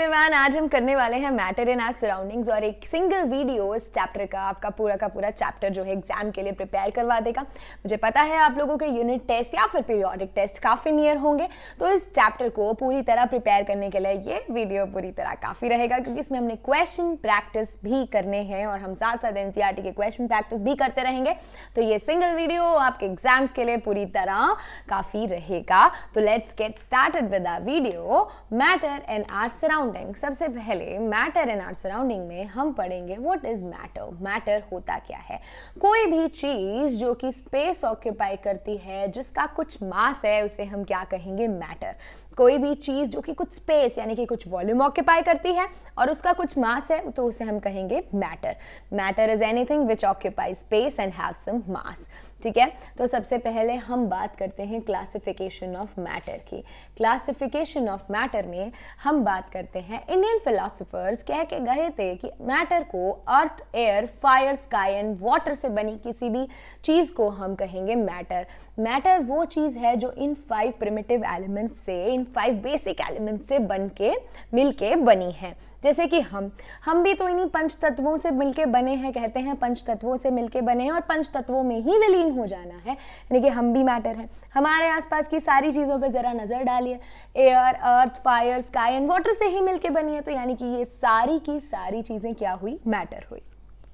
Everyone, आज हम करने वाले हैं मैटर इन आवर सराउंडिंग्स और एक सिंगल वीडियो इस चैप्टर का आपका पूरा का पूरा चैप्टर जो है एग्जाम के लिए प्रिपेयर करवा देगा। मुझे पता है आप लोगों के यूनिट टेस्ट या फिर पीरियोडिक टेस्ट काफ़ी नियर होंगे, तो इस चैप्टर को पूरी तरह प्रिपेयर करने के लिए ये वीडियो पूरी तरह काफ़ी रहेगा, क्योंकि इसमें हमने क्वेश्चन प्रैक्टिस भी करने हैं और हम साथ साथ एनसीईआरटी के क्वेश्चन प्रैक्टिस भी करते रहेंगे। तो ये सिंगल वीडियो आपके एग्जाम्स के लिए पूरी तरह काफ़ी रहेगा। तो let's get started with the video matter in our surrounding. सबसे पहले मैटर इन आवर सराउंडिंग में हम पढ़ेंगे व्हाट इज मैटर। मैटर होता क्या है? कोई भी चीज जो कि स्पेस ऑक्यूपाई करती है, जिसका कुछ मास है, उसे हम क्या कहेंगे? मैटर। कोई भी चीज जो कि कुछ स्पेस यानी कि कुछ वॉल्यूम ऑक्यूपाई करती है और उसका कुछ मास है, तो उसे हम कहेंगे matter. Matter is anything which occupy space and have some mass. ठीक है, तो सबसे पहले हम बात करते हैं क्लासिफिकेशन ऑफ मैटर की। क्लासिफिकेशन ऑफ मैटर में हम बात करते हैं, इंडियन फिलोसोफर्स कह के गए थे कि मैटर को earth, air, fire, sky and water से बनी किसी भी चीज को हम कहेंगे मैटर। मैटर वो चीज है जो इन 5 प्रिमिटिव एलिमेंट्स से, इन 5 बेसिक एलिमेंट्स से बन के मिलके बनी है। जैसे कि हम भी तो इन्हीं 5 तत्वों से मिलके बने हैं, कहते हैं 5 तत्वों से मिलके बने हैं और 5 तत्वों में ही विलीन हो जाना है, यानी कि हम भी मैटर हैं। हमारे आसपास की सारी चीजों पे जरा नजर डालिए, air, earth, fire, sky and water से ही मिलके बनी है, तो यानी कि ये सारी की सारी चीजें क्या हुई? मैटर हुई।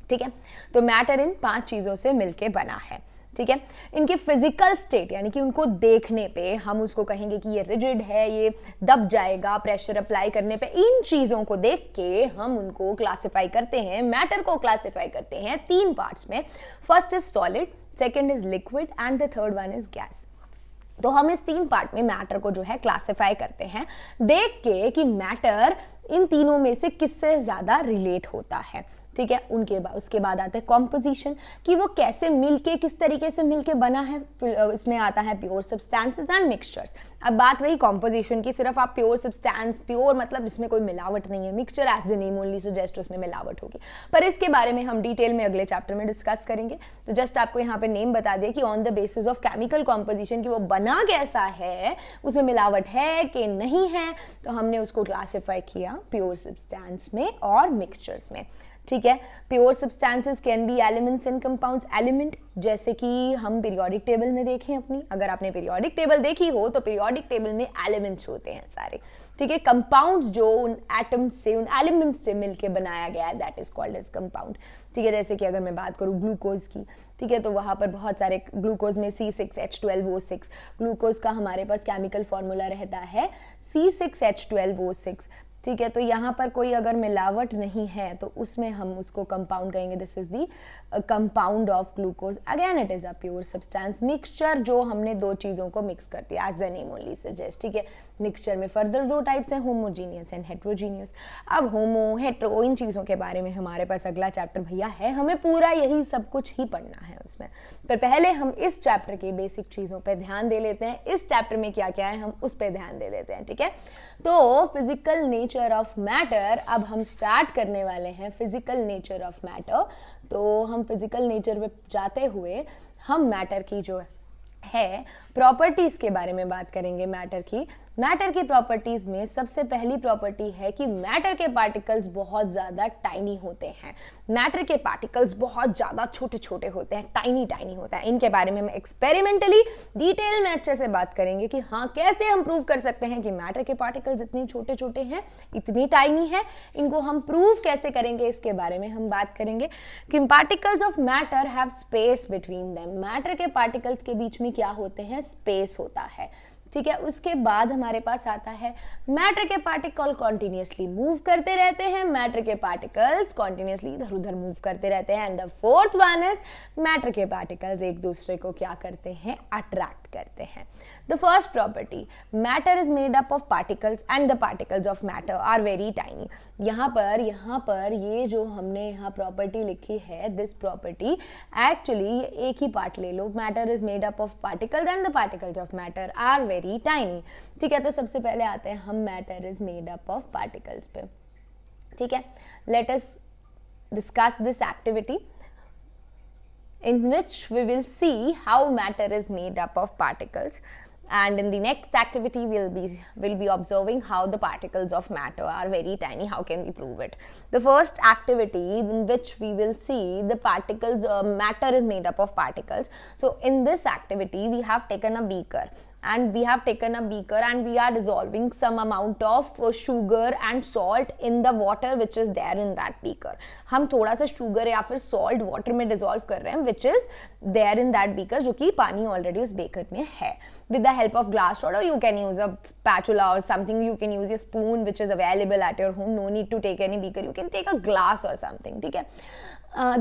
ठीक है, तो मैटर इन 5 चीजों से मिलके बना है। ठीक है, इनकी फिजिकल स्टेट यानी कि उनको देखने पे हम उसको कहेंगे कि ये रिजिड है, ये दब जाएगा प्रेशर अप्लाई करने पे। इन चीजों को देख के हम उनको क्लासिफाई करते हैं, मैटर को क्लासिफाई करते हैं 3 पार्ट्स में। First is solid, second is liquid and the third one is gas. तो हम इस 3 पार्ट में मैटर को जो है क्लासिफाई करते हैं, देख के कि मैटर इन तीनों में से किससे ज्यादा रिलेट होता है। ठीक है, उसके बाद आता है कॉम्पोजिशन, कि वो कैसे मिलके, किस तरीके से मिलके बना है। इसमें आता है प्योर सब्सटेंसेस एंड मिक्सचर्स। अब बात रही कॉम्पोजिशन की, सिर्फ आप प्योर सब्सटेंस, प्योर मतलब जिसमें कोई मिलावट नहीं है, mixture as the name only suggest उसमें मिलावट होगी, पर इसके बारे में हम डिटेल में अगले चैप्टर में डिस्कस करेंगे। तो जस्ट आपको यहाँ पे नेम बता दिया कि on the basis of chemical composition, कि वो बना कैसा है, उसमें मिलावट है कि नहीं है, तो हमने उसको क्लासीफाई किया प्योर सब्सटेंस में और मिक्सचर्स में। ठीक है, pure substances can be elements and compounds. Element जैसे कि हम पीरियोडिक टेबल में देखें अपनी, अगर आपने पीरियोडिक टेबल देखी हो तो पीरियोडिक टेबल में एलिमेंट्स होते हैं सारे। ठीक है, कंपाउंड्स जो उन एटम्स से, उन एलिमेंट्स से मिलके बनाया गया है, that is called as compound. ठीक है, जैसे कि अगर मैं बात करूँ ग्लूकोज की, ठीक है, तो वहाँ पर बहुत सारे ग्लूकोज में C6H12O6, ग्लूकोज का हमारे पास केमिकल फॉर्मूला रहता है C6H12O6। ठीक है, तो यहाँ पर कोई अगर मिलावट नहीं है तो उसमें हम उसको कंपाउंड कहेंगे, this is the compound of glucose. Again it is a pure substance. Mixture जो हमने 2 चीज़ों को मिक्स कर दिया, as the name only suggest. ठीक है, मिक्सचर में फर्दर 2 टाइप्स हैं, होमोजीनियस एंड हेट्रोजीनियस। अब होमो, हेट्रो, इन चीज़ों के बारे में हमारे पास अगला चैप्टर भैया है, हमें पूरा यही सब कुछ ही पढ़ना है उसमें। पर पहले हम इस चैप्टर की बेसिक चीज़ों पर ध्यान दे लेते हैं, इस चैप्टर में क्या क्या है हम उस पर ध्यान दे देते हैं। ठीक है, तो फिजिकल नेचर ऑफ मैटर, अब हम स्टार्ट करने वाले हैं फिजिकल नेचर ऑफ मैटर। तो हम फिजिकल नेचर पे जाते हुए हम मैटर की जो है प्रॉपर्टीज के बारे में बात करेंगे। मैटर की प्रॉपर्टीज में सबसे पहली प्रॉपर्टी है कि मैटर के पार्टिकल्स बहुत ज़्यादा टाइनी होते हैं। मैटर के पार्टिकल्स बहुत ज़्यादा छोटे छोटे होते हैं, टाइनी होता है। इनके बारे में हम एक्सपेरिमेंटली डिटेल में अच्छे से बात करेंगे कि हाँ, कैसे हम प्रूव कर सकते हैं कि मैटर के पार्टिकल्स इतने छोटे छोटे हैं, इतनी टाइनी है, इनको हम प्रूव कैसे करेंगे, इसके बारे में हम बात करेंगे। कि particles of matter have space between them. Matter के पार्टिकल्स के बीच में क्या होते हैं? स्पेस होता है। ठीक है, उसके बाद हमारे पास आता है मैटर के पार्टिकल कॉन्टिन्यूसली मूव करते रहते हैं। मैटर के पार्टिकल्स कॉन्टिन्यूसली इधर उधर मूव करते रहते हैं। And the fourth one is matter के पार्टिकल्स एक दूसरे को क्या करते हैं? अट्रैक्ट करते हैं। The first property, matter is made up of particles and the particles of matter are very tiny. यहाँ पर ये जो हमने यहाँ प्रॉपर्टी लिखी है, दिस प्रॉपर्टी एक्चुअली एक ही पार्ट ले लो, matter is made up of particles and the particles of matter are very tiny. ठीक है, तो सबसे पहले आते हैं हम matter is made up of particles पे। ठीक है, let us discuss this activity in which we will see how matter is made up of particles. And in the next activity, we'll be observing how the particles of matter are very tiny. How can we prove it? The first activity in which we will see the particles, matter is made up of particles. So in this activity, we have taken a beaker and we are dissolving some amount of sugar and salt in the water which is there in that beaker. हम थोड़ा सा sugar या फिर salt water में dissolve कर रहे हैं which is there in that beaker, जो कि पानी already उस beaker में है. With the help of glass rod, or you can use a spatula or something, you can use a spoon which is available at your home. No need to take any beaker, you can take a glass or something. ठीक है.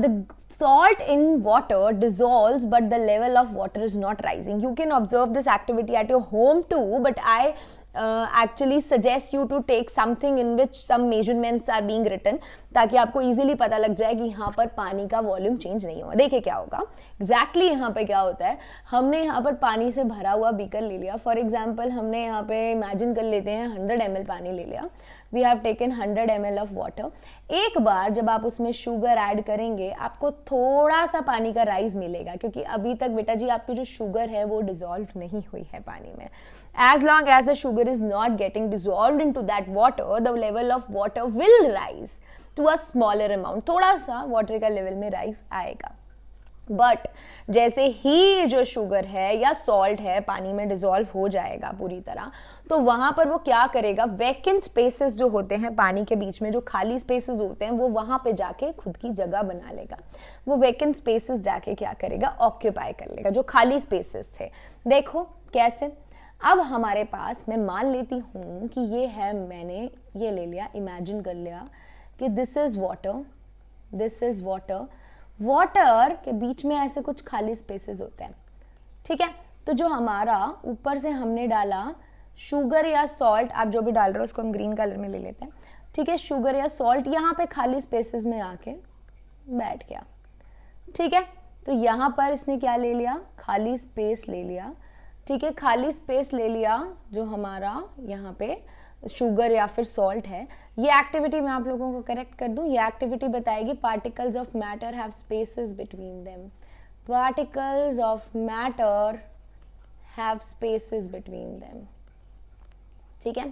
The salt in water dissolves, but the level of water is not rising. You can observe this activity at your home too, but I actually suggest you to take something in which some measurements are being written, ताकि आपको easily पता लग जाए कि यहाँ पर पानी का वॉल्यूम चेंज नहीं होगा. देखिए क्या होगा exactly. यहाँ पे क्या होता है, हमने यहाँ पर पानी से भरा हुआ बीकर ले लिया. फॉर एग्जाम्पल हमने यहाँ पे इमेजिन कर लेते हैं 100 ml पानी ले लिया. We have taken 100 ml of water. एक बार जब आप उसमें शुगर ऐड करेंगे आपको थोड़ा सा पानी का राइज मिलेगा, क्योंकि अभी तक बेटा जी आपकी जो शुगर है वो डिजॉल्व नहीं हुई है पानी में. As long as the sugar is not getting dissolved into that water, the level of water will rise to a smaller amount. थोड़ा सा वाटर का लेवल में राइज आएगा. बट जैसे ही जो शुगर है या सॉल्ट है पानी में डिजॉल्व हो जाएगा पूरी तरह, तो वहाँ पर वो क्या करेगा, वैकेंट स्पेसेस जो होते हैं पानी के बीच में, जो खाली स्पेसेस होते हैं, वो वहाँ पे जाके खुद की जगह बना लेगा. वो वैकेंट स्पेसेस जाके क्या करेगा, ऑक्यूपाई कर लेगा जो खाली स्पेसेस थे. देखो कैसे. अब हमारे पास, मैं मान लेती हूँ कि ये है, मैंने ये ले लिया, इमेजिन कर लिया कि this is water, this is water. Water के बीच में ऐसे कुछ खाली स्पेसेस होते हैं. ठीक है. तो जो हमारा ऊपर से हमने डाला शुगर या सॉल्ट, आप जो भी डाल रहे हो उसको हम ग्रीन कलर में ले लेते हैं. ठीक है. शुगर या सॉल्ट यहाँ पे खाली स्पेसेस में आके बैठ गया. ठीक है. तो यहाँ पर इसने क्या ले लिया, खाली स्पेस ले लिया. ठीक है. खाली स्पेस ले लिया जो हमारा यहाँ पे शुगर या फिर सॉल्ट है. ये एक्टिविटी मैं आप लोगों को करेक्ट कर दूं. ये एक्टिविटी बताएगी particles of matter have spaces between them. Particles of matter have spaces between them. ठीक है.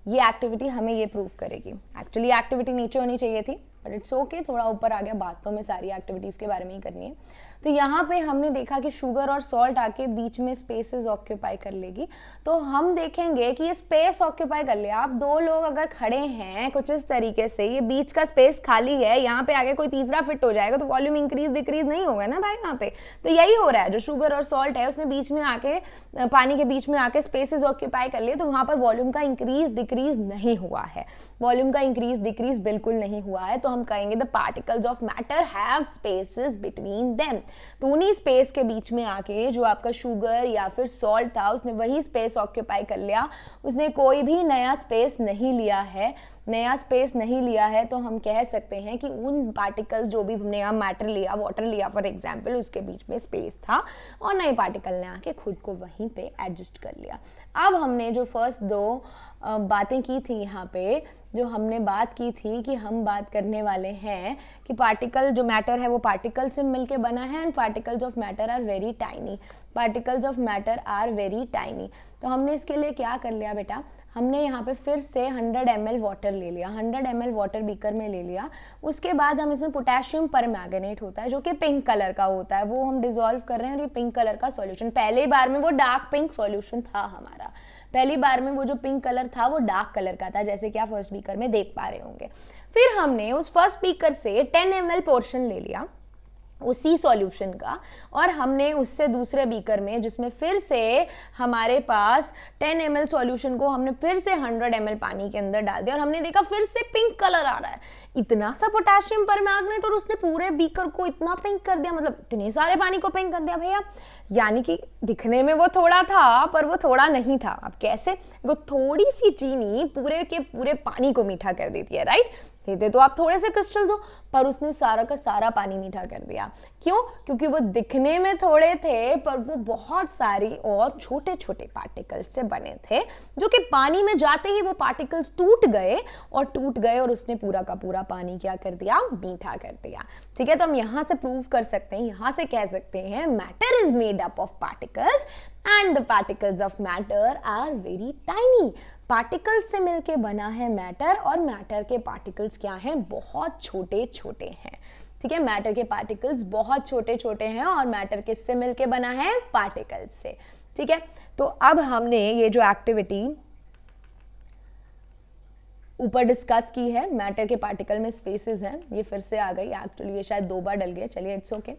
ये एक्टिविटी हमें ये प्रूव करेगी. एक्चुअली एक्टिविटी नीचे होनी चाहिए थी, बट इट्स ओके, थोड़ा ऊपर आ गया. बात तो हमें सारी एक्टिविटीज़ के बारे में ही करनी है. तो यहाँ पे हमने देखा कि शुगर और सॉल्ट आके बीच में स्पेसेस ऑक्यूपाई कर लेगी. तो हम देखेंगे कि ये स्पेस ऑक्यूपाई कर लिया. आप दो लोग अगर खड़े हैं कुछ इस तरीके से, ये बीच का स्पेस खाली है, यहाँ पे आगे कोई तीसरा फिट हो जाएगा तो वॉल्यूम इंक्रीज डिक्रीज नहीं होगा ना भाई वहाँ पे. तो यही हो रहा है, जो शुगर और सॉल्ट है उसने बीच में आके, पानी के बीच में आके स्पेसेस ऑक्यूपाई कर लिए, तो वहाँ पर वॉल्यूम का इंक्रीज डिक्रीज नहीं हुआ है. वॉल्यूम का इंक्रीज डिक्रीज बिल्कुल नहीं हुआ है. तो हम कहेंगे the particles of matter have spaces between them. तो उन्हीं स्पेस के बीच में आके जो आपका शुगर या फिर सॉल्ट था उसने वही स्पेस ऑक्यूपाई कर लिया. उसने कोई भी नया स्पेस नहीं लिया है. नया स्पेस नहीं लिया है तो हम कह सकते हैं कि उन पार्टिकल, जो भी नया मैटर लिया, वाटर लिया फॉर एग्जांपल, उसके बीच में स्पेस था और नए पार्टिकल ने आके खुद को वहीं पे एडजस्ट कर लिया. अब हमने जो फर्स्ट दो बातें की थी, यहाँ पे जो हमने बात की थी कि हम बात करने वाले हैं कि पार्टिकल, जो मैटर है वो पार्टिकल से मिलके बना है, and particles of matter are very tiny. Particles of matter are very tiny. तो हमने इसके लिए क्या कर लिया बेटा, हमने यहाँ पे फिर से 100 ml वाटर ले लिया. 100 ml वाटर बीकर में ले लिया. उसके बाद हम इसमें पोटेशियम परमैंगनेट होता है जो कि पिंक कलर का होता है, वो हम डिसॉल्व कर रहे हैं. और ये पिंक कलर का सॉल्यूशन, पहले बार में वो डार्क पिंक सॉल्यूशन था हमारा. पहली बार में वो जो पिंक कलर था वो डार्क कलर का था, जैसे कि आप फर्स्ट बीकर में देख पा रहे होंगे. फिर हमने उस फर्स्ट बीकर से 10 ml पोर्शन ले लिया उसी सॉल्यूशन का, और हमने उससे दूसरे बीकर में, जिसमें फिर से हमारे पास 10 ml सॉल्यूशन को हमने फिर से 100 ml पानी के अंदर डाल दिया, और हमने देखा फिर से पिंक कलर आ रहा है. इतना सा पोटेशियम परमैंगनेट और उसने पूरे बीकर को इतना पिंक कर दिया, मतलब इतने सारे पानी को पिंक कर दिया भैया. यानी कि दिखने में वो थोड़ा था पर वो थोड़ा नहीं था. अब कैसे, वो थोड़ी सी चीनी पूरे के पूरे पानी को मीठा कर देती है, राइट. देते तो आप थोड़े से क्रिस्टल दो, पर उसने सारा का सारा पानी मीठा कर दिया। क्यों? क्योंकि वो दिखने में थोड़े थे पर वो बहुत सारी और छोटे छोटे पार्टिकल्स से बने थे, जो कि पानी में जाते ही वो पार्टिकल्स टूट गए और उसने पूरा का पूरा पानी क्या कर दिया? मीठा कर दिया। ठीक है, तो हम यहां से प्रूव कर सकते हैं, यहां से कह सकते हैं matter is made up of particles and the particles of matter are very tiny. Particles से मिलके बना है मैटर, और मैटर के पार्टिकल्स क्या हैं? बहुत छोटे छोटे हैं। ठीक है, मैटर के पार्टिकल्स बहुत छोटे छोटे हैं और मैटर किससे मिलके बना है? पार्टिकल्स से। ठीक है, तो अब हमने ये जो एक्टिविटी ऊपर डिस्कस की है, मैटर के पार्टिकल में स्पेसेस हैं, ये फिर से आ गई, एक्चुअली ये शायद 2 बार डल गया, चलिए इट्स ओके।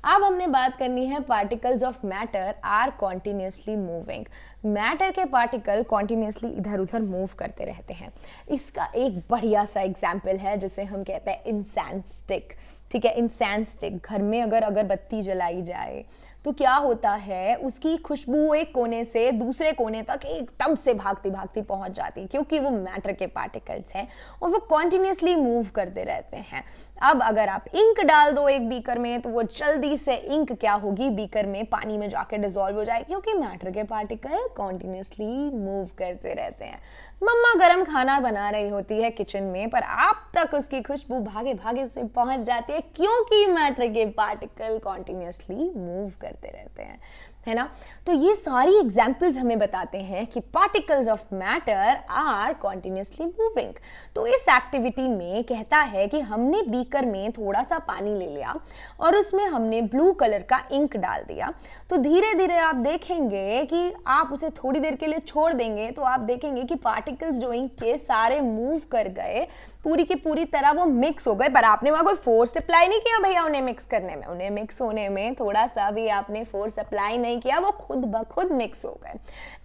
अब हमने बात करनी है particles of matter are continuously moving. Matter के पार्टिकल कॉन्टिन्यूसली इधर उधर मूव करते रहते हैं। इसका एक बढ़िया सा एग्जाम्पल है जिसे हम कहते हैं इंसेंस स्टिक। ठीक है, इंसेंस स्टिक, घर में अगर अगरबत्ती जलाई जाए तो क्या होता है? उसकी खुशबू एक कोने से दूसरे कोने तक एकदम से भागती भागती पहुंच जाती है, क्योंकि वो मैटर के पार्टिकल्स हैं और वो कॉन्टिन्यूसली मूव करते रहते हैं। अब अगर आप इंक डाल दो एक बीकर में तो वो जल्दी से इंक क्या होगी? बीकर में पानी में जाके डिसॉल्व हो जाएगी, क्योंकि मैटर के पार्टिकल कॉन्टिन्यूसली मूव करते रहते हैं। मम्मा गरम खाना बना रही होती है किचन में, पर आप तक उसकी खुशबू भागे भागे से पहुंच जाती है, क्योंकि मैटर के पार्टिकल कॉन्टिन्यूसली मूव करते रहते हैं, है ना। तो ये सारी एग्जाम्पल्स हमें बताते हैं कि particles of matter are continuously moving. तो इस एक्टिविटी में कहता है कि हमने बीकर में थोड़ा सा पानी ले लिया और उसमें हमने ब्लू कलर का इंक डाल दिया, तो धीरे धीरे आप देखेंगे कि आप उसे थोड़ी देर के लिए छोड़ देंगे तो आप देखेंगे कि पार्टिकल्स जो इंक के सारे मूव कर गए, पूरी की पूरी तरह वो मिक्स हो गए। पर आपने वहां कोई फोर्स अप्लाई नहीं किया भैया उन्हें मिक्स करने में, उन्हें मिक्स होने में थोड़ा सा भी आपने फोर्स अप्लाई नहीं किया, वो खुद ब खुद मिक्स हो गए।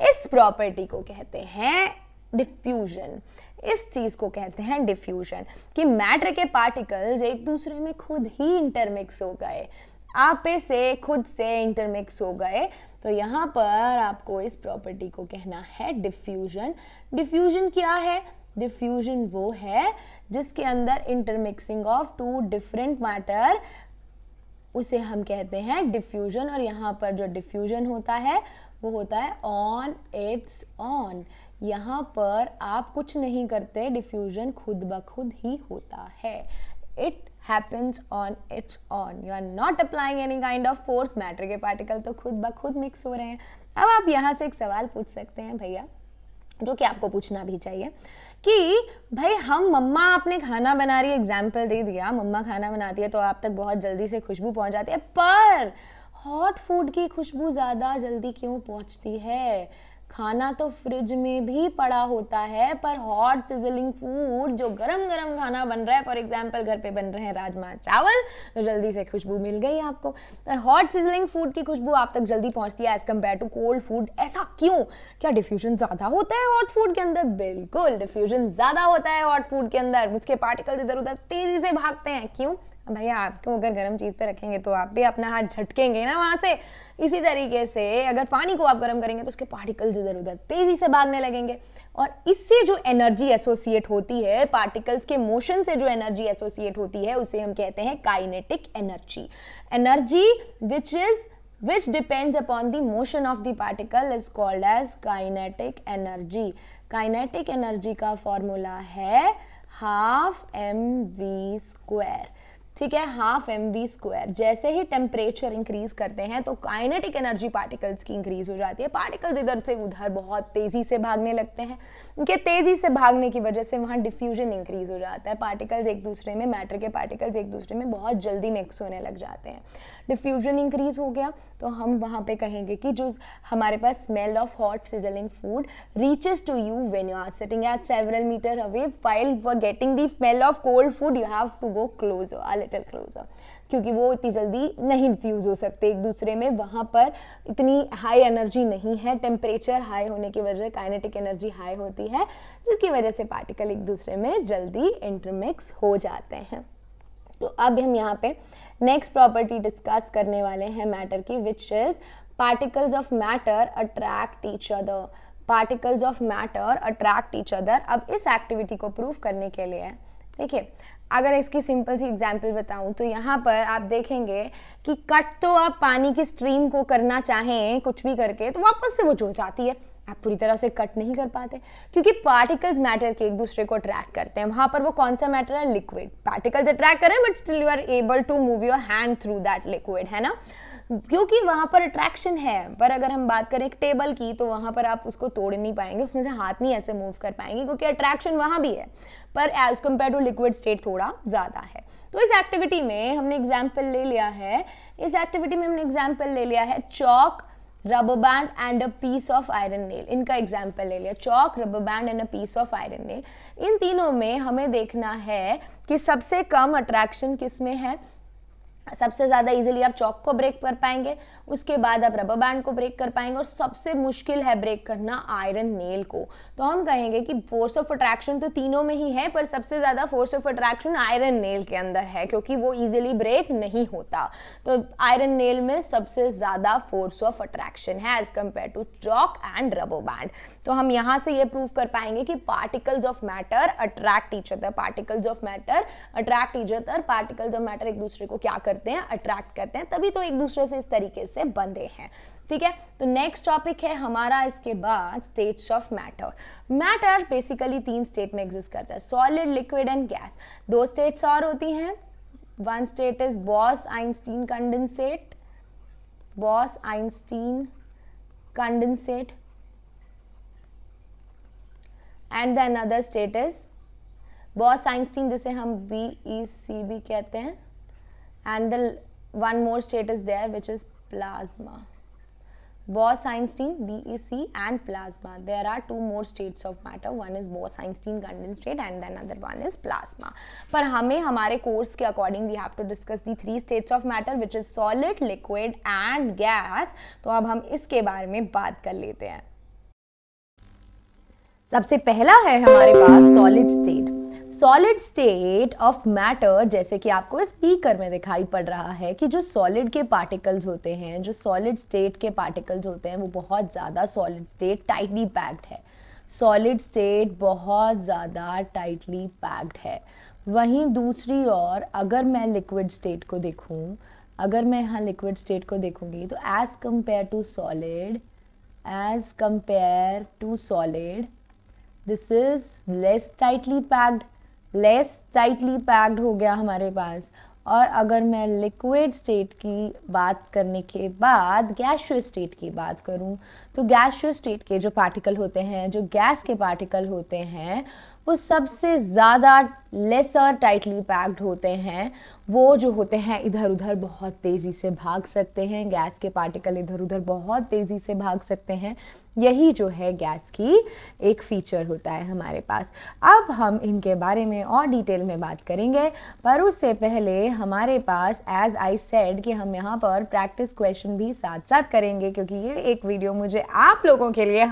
इस प्रॉपर्टी को कहते हैं डिफ्यूजन। इस चीज को कहते हैं डिफ्यूजन, कि मैटर के पार्टिकल्स एक दूसरे में खुद ही इंटरमिक्स हो गए, आपे से खुद से इंटरमिक्स हो गए। तो यहाँ पर आपको इस प्रॉपर्टी को कहना है डिफ्यूजन। डिफ्यूजन क्या है? डिफ्यूजन वो है जिसके अंदर इंटरमिक्सिंग ऑफ 2 डिफरेंट मैटर, उसे हम कहते हैं डिफ्यूजन। और यहाँ पर जो डिफ्यूजन होता है वो होता है ऑन इट्स ऑन। यहाँ पर आप कुछ नहीं करते, डिफ्यूजन खुद ब खुद ही होता है। It happens on its own. You are not applying any kind of force. Matter के पार्टिकल तो खुद ब खुद मिक्स हो रहे हैं। अब आप यहाँ से एक सवाल पूछ सकते हैं भैया, जो कि आपको पूछना भी चाहिए, कि भाई हम मम्मा आपने खाना बना रही है, एग्जाम्पल दे दिया, मम्मा खाना बनाती है तो आप तक बहुत जल्दी से खुशबू पहुंच जाती है, पर हॉट फूड की खुशबू ज़्यादा जल्दी क्यों पहुंचती है? खाना तो फ्रिज में भी पड़ा होता है, पर हॉट सिजलिंग फूड जो गरम गरम खाना बन रहा है, फॉर एग्जांपल घर पे बन रहे हैं राजमा चावल, तो जल्दी से खुशबू मिल गई आपको। हॉट सिजलिंग फूड की खुशबू आप तक जल्दी पहुंचती है as compare to cold food. ऐसा क्यों? क्या डिफ्यूजन ज़्यादा होता है हॉट फूड के अंदर? बिल्कुल, डिफ्यूजन ज़्यादा होता है हॉट फूड के अंदर। उसके पार्टिकल्स इधर उधर तेज़ी से भागते हैं। क्यों? भैया आपको अगर गर्म चीज़ पे रखेंगे तो आप भी अपना हाथ झटकेंगे ना वहाँ से। इसी तरीके से अगर पानी को आप गर्म करेंगे तो उसके पार्टिकल्स इधर उधर तेज़ी से भागने लगेंगे, और इससे जो एनर्जी एसोसिएट होती है, पार्टिकल्स के मोशन से जो एनर्जी एसोसिएट होती है, उसे हम कहते हैं kinetic energy. Energy which depends upon the motion of the particle is called as kinetic energy. Kinetic energy का फॉर्मूला है ½mv²। ठीक है, ½mv²। जैसे ही टेम्परेचर इंक्रीज करते हैं तो काइनेटिक एनर्जी पार्टिकल्स की इंक्रीज हो जाती है। पार्टिकल्स इधर से उधर बहुत तेजी से भागने लगते हैं। उनके तेजी से भागने की वजह से वहाँ डिफ्यूजन इंक्रीज हो जाता है। पार्टिकल्स एक दूसरे में, मैटर के पार्टिकल्स एक दूसरे में बहुत जल्दी मिक्स होने लग जाते हैं। डिफ्यूजन इंक्रीज हो गया तो हम वहाँ पे कहेंगे कि जो हमारे पास smell of hot sizzling food reaches to you when you are sitting at several metre away, while for getting the smell of cold food you have to go closer, little closer, क्योंकि वो इतनी जल्दी नहीं fuse हो सकते एक दूसरे में। वहाँ पर इतनी हाई एनर्जी नहीं है, टेम्परेचर हाई होने की वजह से काइनेटिक एनर्जी हाई होती है, जिसकी वजह से पार्टिकल एक दूसरे में जल्दी इंटरमिक्स हो जाते हैं। तो अब हम यहाँ पे नेक्स्ट प्रॉपर्टी डिस्कस करने वाले हैं मैटर की, which is particles of matter attract each other. Particles of matter attract each other. अब इस एक्टिविटी को प्रूव करने के लिए देखिए, अगर इसकी सिंपल सी एग्जांपल बताऊं तो यहाँ पर आप देखेंगे कि कट तो आप पानी की स्ट्रीम को करना चाहें कुछ भी करके तो वापस से वो जुड़ जाती है, आप पूरी तरह से कट नहीं कर पाते, क्योंकि पार्टिकल्स मैटर के एक दूसरे को अट्रैक्ट करते हैं। वहां पर वो कौन सा मैटर है? लिक्विड। पार्टिकल्स अट्रैक्ट करें but still you are able to move your hand through that liquid, है ना, क्योंकि वहां पर अट्रैक्शन है। पर अगर हम बात करें एक टेबल की तो वहां पर आप उसको तोड़ नहीं पाएंगे, उसमें से हाथ नहीं ऐसे मूव कर पाएंगे, क्योंकि अट्रैक्शन वहां भी है, पर as compare to liquid state थोड़ा ज़्यादा है। तो इस एक्टिविटी में हमने एग्जाम्पल ले लिया है chalk, rubber band and a piece of iron nail. इनका एग्जाम्पल ले लिया, chalk, rubber band and a piece of iron nail. इन तीनों में हमें देखना है कि सबसे कम अट्रैक्शन किस में है। सबसे ज़्यादा इजीली आप चॉक को ब्रेक कर पाएंगे, उसके बाद आप रबर बैंड को ब्रेक कर पाएंगे, और सबसे मुश्किल है ब्रेक करना आयरन नेल को। तो हम कहेंगे कि फोर्स ऑफ अट्रैक्शन तो तीनों में ही है, पर सबसे ज़्यादा force of attraction iron nail के अंदर है, क्योंकि वो इजीली ब्रेक नहीं होता। तो आयरन नेल में सबसे ज़्यादा फोर्स ऑफ अट्रैक्शन है as compare to chalk and rubber band. तो हम यहाँ से ये प्रूव कर पाएंगे कि particles of matter attract each other, particles of matter attract each other, particles of matter एक दूसरे को क्या करते हैं? अट्रैक्ट करते हैं, तभी तो एक दूसरे से इस तरीके से बंधे हैं। ठीक है, तो नेक्स्ट टॉपिक है हमारा इसके बाद states of matter. Matter basically 3 state में एग्जिस्ट करता है, solid, liquid and gas. 2 states और होती हैं, 1 state is boss-Einstein condensate, boss-Einstein condensate, and the another state is boss-Einstein, जिसे हम BEC भी कहते हैं, and the one more state is there which is plasma. Bose-Einstein, BEC and plasma. There are 2 more states of matter. One is Bose-Einstein condensate and then another one is plasma. पर हमें हमारे course के according we have to discuss the 3 states of matter which is solid, liquid and gas. तो अब हम इसके बारे में बात कर लेते हैं। सबसे पहला है हमारे पास solid state. Solid state of matter, जैसे कि आपको इस स्पीकर में दिखाई पड़ रहा है कि जो सॉलिड के पार्टिकल्स होते हैं, जो सॉलिड स्टेट के पार्टिकल्स होते हैं, वो बहुत ज़्यादा सॉलिड स्टेट टाइटली पैक्ड है। सॉलिड स्टेट बहुत ज़्यादा टाइटली पैक्ड है। वहीं दूसरी ओर अगर मैं लिक्विड स्टेट को देखूं, अगर मैं यहाँ लिक्विड स्टेट को देखूंगी तो as compare to solid this is less tightly packed हो गया हमारे पास। और अगर मैं लिक्विड स्टेट की बात करने के बाद गैसियस स्टेट की बात करूं, तो गैसियस स्टेट के जो पार्टिकल होते हैं, जो गैस के पार्टिकल होते हैं, वो सबसे ज़्यादा लेसर टाइटली पैक्ड होते हैं। वो जो होते हैं इधर उधर बहुत तेज़ी से भाग सकते हैं, गैस के पार्टिकल इधर उधर बहुत तेज़ी से भाग सकते हैं। यही जो है गैस की एक फीचर होता है हमारे पास। अब हम इनके बारे में और डिटेल में बात करेंगे, पर उससे पहले हमारे पास एज आई सेड कि हम यहाँ पर प्रैक्टिस क्वेश्चन भी साथ साथ करेंगे, क्योंकि ये एक वीडियो मुझे आप लोगों के लिए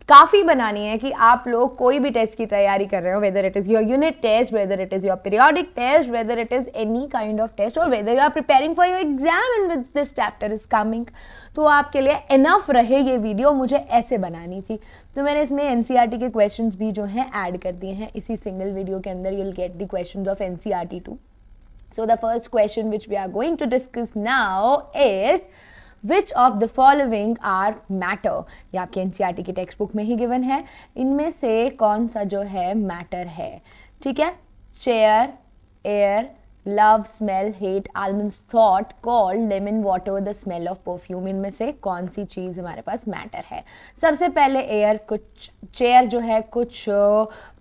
काफ़ी बनानी है कि आप लोग कोई भी टेस्ट की तैयारी कर रहे हो, whether it is your unit test, whether it is your periodic test, whether it is any kind of test, और whether you are preparing for your exam in which this chapter is coming. तो आपके लिए enough रहे ये video, मुझे ऐसे बनानी थी। तो मैंने इसमें NCERT के क्वेश्चंस भी जो हैं ऐड कर दिए हैं इसी सिंगल वीडियो के अंदर। you'll get the questions of NCERT too. So the first question which we are going to discuss now is which of the following are matter? ये आपके NCERT की टेक्स्ट बुक में ही गिवन है। इनमें से कौन सा जो है मैटर है? ठीक है, chair, air, love, smell, hate, almonds, thought, called, lemon water, the smell of perfume. इनमें से कौन सी चीज़ हमारे पास मैटर है? सबसे पहले एयर, कुछ चेयर जो है कुछ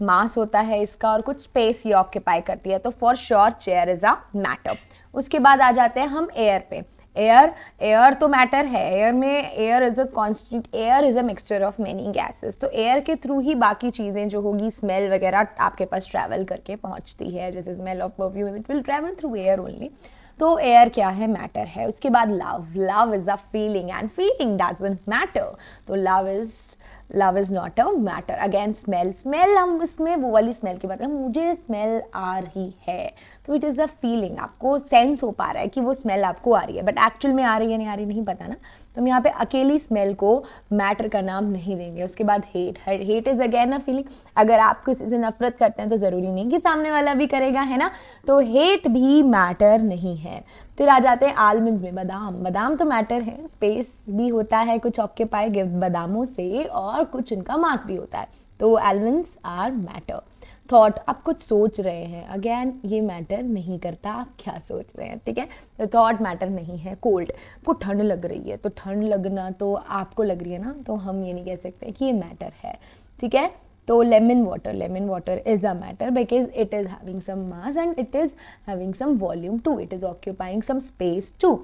मास होता है इसका और कुछ स्पेस ये ऑक्यूपाई करती है, तो for sure chair is a matter. उसके बाद आ जाते हैं हम एयर पे। एयर तो मैटर है। एयर में air is a mixture of many gases, तो एयर के थ्रू ही बाकी चीज़ें जो होगी, स्मेल वगैरह आपके पास ट्रैवल करके पहुंचती है, जैसे smell of perfume it will travel through air only. तो एयर क्या है? मैटर है। उसके बाद love is a feeling and feeling doesn't matter, तो love is love is not a matter. Again smell, smell हम इसमें वो वाली स्मेल की बात करें, मुझे स्मेल आ रही है, तो इट इज़ अ फीलिंग, आपको सेंस हो पा रहा है कि वो स्मेल आपको आ रही है, बट एक्चुअल में आ रही है नहीं आ रही नहीं पता ना, तो हम यहाँ पे अकेली स्मेल को मैटर का नाम नहीं देंगे। उसके बाद hate, hate is again a feeling. अगर आप किसी से नफरत करते हैं तो ज़रूरी नहीं कि सामने वाला भी करेगा, है ना, तो हेट भी मैटर नहीं है। फिर आ जाते हैं आलमंड्स में, बादाम, बादाम तो मैटर है, स्पेस भी होता है कुछ ऑक्यूपाई बादामों से, और कुछ उनका मास भी होता है, तो आलमंड्स आर मैटर। थॉट, आप कुछ सोच रहे हैं, अगेन ये मैटर नहीं करता आप क्या सोच रहे हैं, ठीक है, तो थॉट मैटर नहीं है। कोल्ड, आपको ठंड लग रही है, तो ठंड लगना तो आपको लग रही है ना, तो हम ये नहीं कह सकते कि ये मैटर है, ठीक है। तो lemon water is a matter because it is having some mass and it is having some volume too, it is occupying some space too,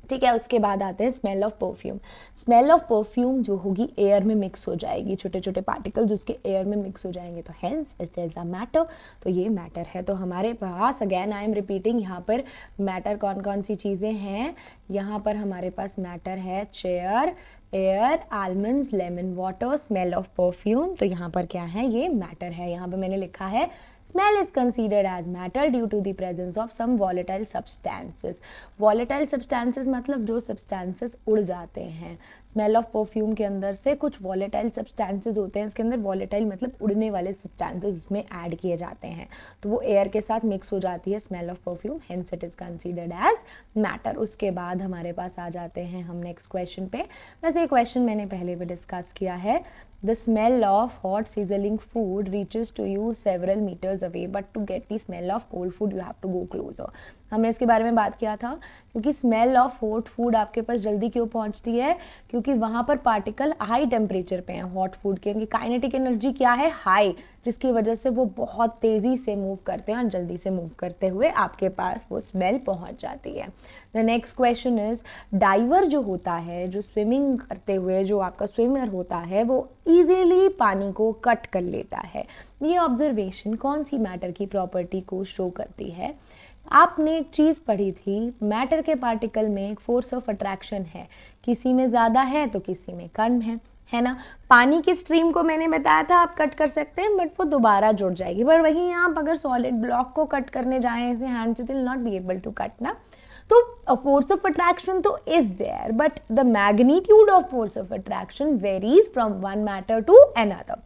ठीक है। उसके बाद आते हैं smell of perfume. Smell of perfume जो होगी एयर में mix हो जाएगी, छोटे छोटे पार्टिकल्स उसके एयर में मिक्स हो जाएंगे, तो hence it is a matter, तो ये मैटर है। तो हमारे पास अगेन आई एम रिपीटिंग, यहाँ पर मैटर कौन कौन सी चीज़ें हैं, यहाँ पर हमारे पास मैटर है chair, air, almonds, lemon water, smell of perfume, तो यहाँ पर क्या है, ये मैटर है। यहाँ पर मैंने लिखा है smell is considered as matter due to the presence of some volatile substances. volatile substances मतलब जो substances उड़ जाते हैं। स्मेल ऑफ परफ्यूम के अंदर से कुछ volatile substances होते हैं, इसके अंदर volatile मतलब उड़ने वाले substances उसमें ऐड किए जाते हैं, तो वो एयर के साथ मिक्स हो जाती है smell of perfume, hence it is considered as matter। उसके बाद हमारे पास आ जाते हैं हम नेक्स्ट क्वेश्चन पे। वैसे ये क्वेश्चन मैंने पहले भी डिस्कस किया है। The smell of hot sizzling food reaches to you several meters away, but to get the smell of cold food you have to go closer. हमने इसके बारे में बात किया था, क्योंकि स्मेल ऑफ हॉट फूड आपके पास जल्दी क्यों पहुंचती है, क्योंकि वहाँ पर पार्टिकल हाई टेम्परेचर पे हैं हॉट फूड के, उनकी काइनेटिक एनर्जी क्या है, हाई, जिसकी वजह से वो बहुत तेज़ी से मूव करते हैं और जल्दी से मूव करते हुए आपके पास वो स्मेल पहुँच जाती है। The next question is, diver जो होता है, जो स्विमिंग करते हुए जो आपका स्विमर होता है, वो ईजिली पानी को कट कर लेता है। ये ऑब्जर्वेशन कौन सी मैटर की प्रॉपर्टी को शो करती है? आपने एक चीज़ पढ़ी थी, मैटर के पार्टिकल में एक फोर्स ऑफ अट्रैक्शन है, किसी में ज़्यादा है तो किसी में कम है ना। पानी की स्ट्रीम को मैंने बताया था आप कट कर सकते हैं, बट वो दोबारा जुड़ जाएगी, पर वहीं आप अगर सॉलिड ब्लॉक को कट करने जाएं ऐसे हैंड से, तो will not be able to cut ना। तो फोर्स ऑफ अट्रैक्शन तो is there, but the magnitude of force of attraction varies from one matter to another.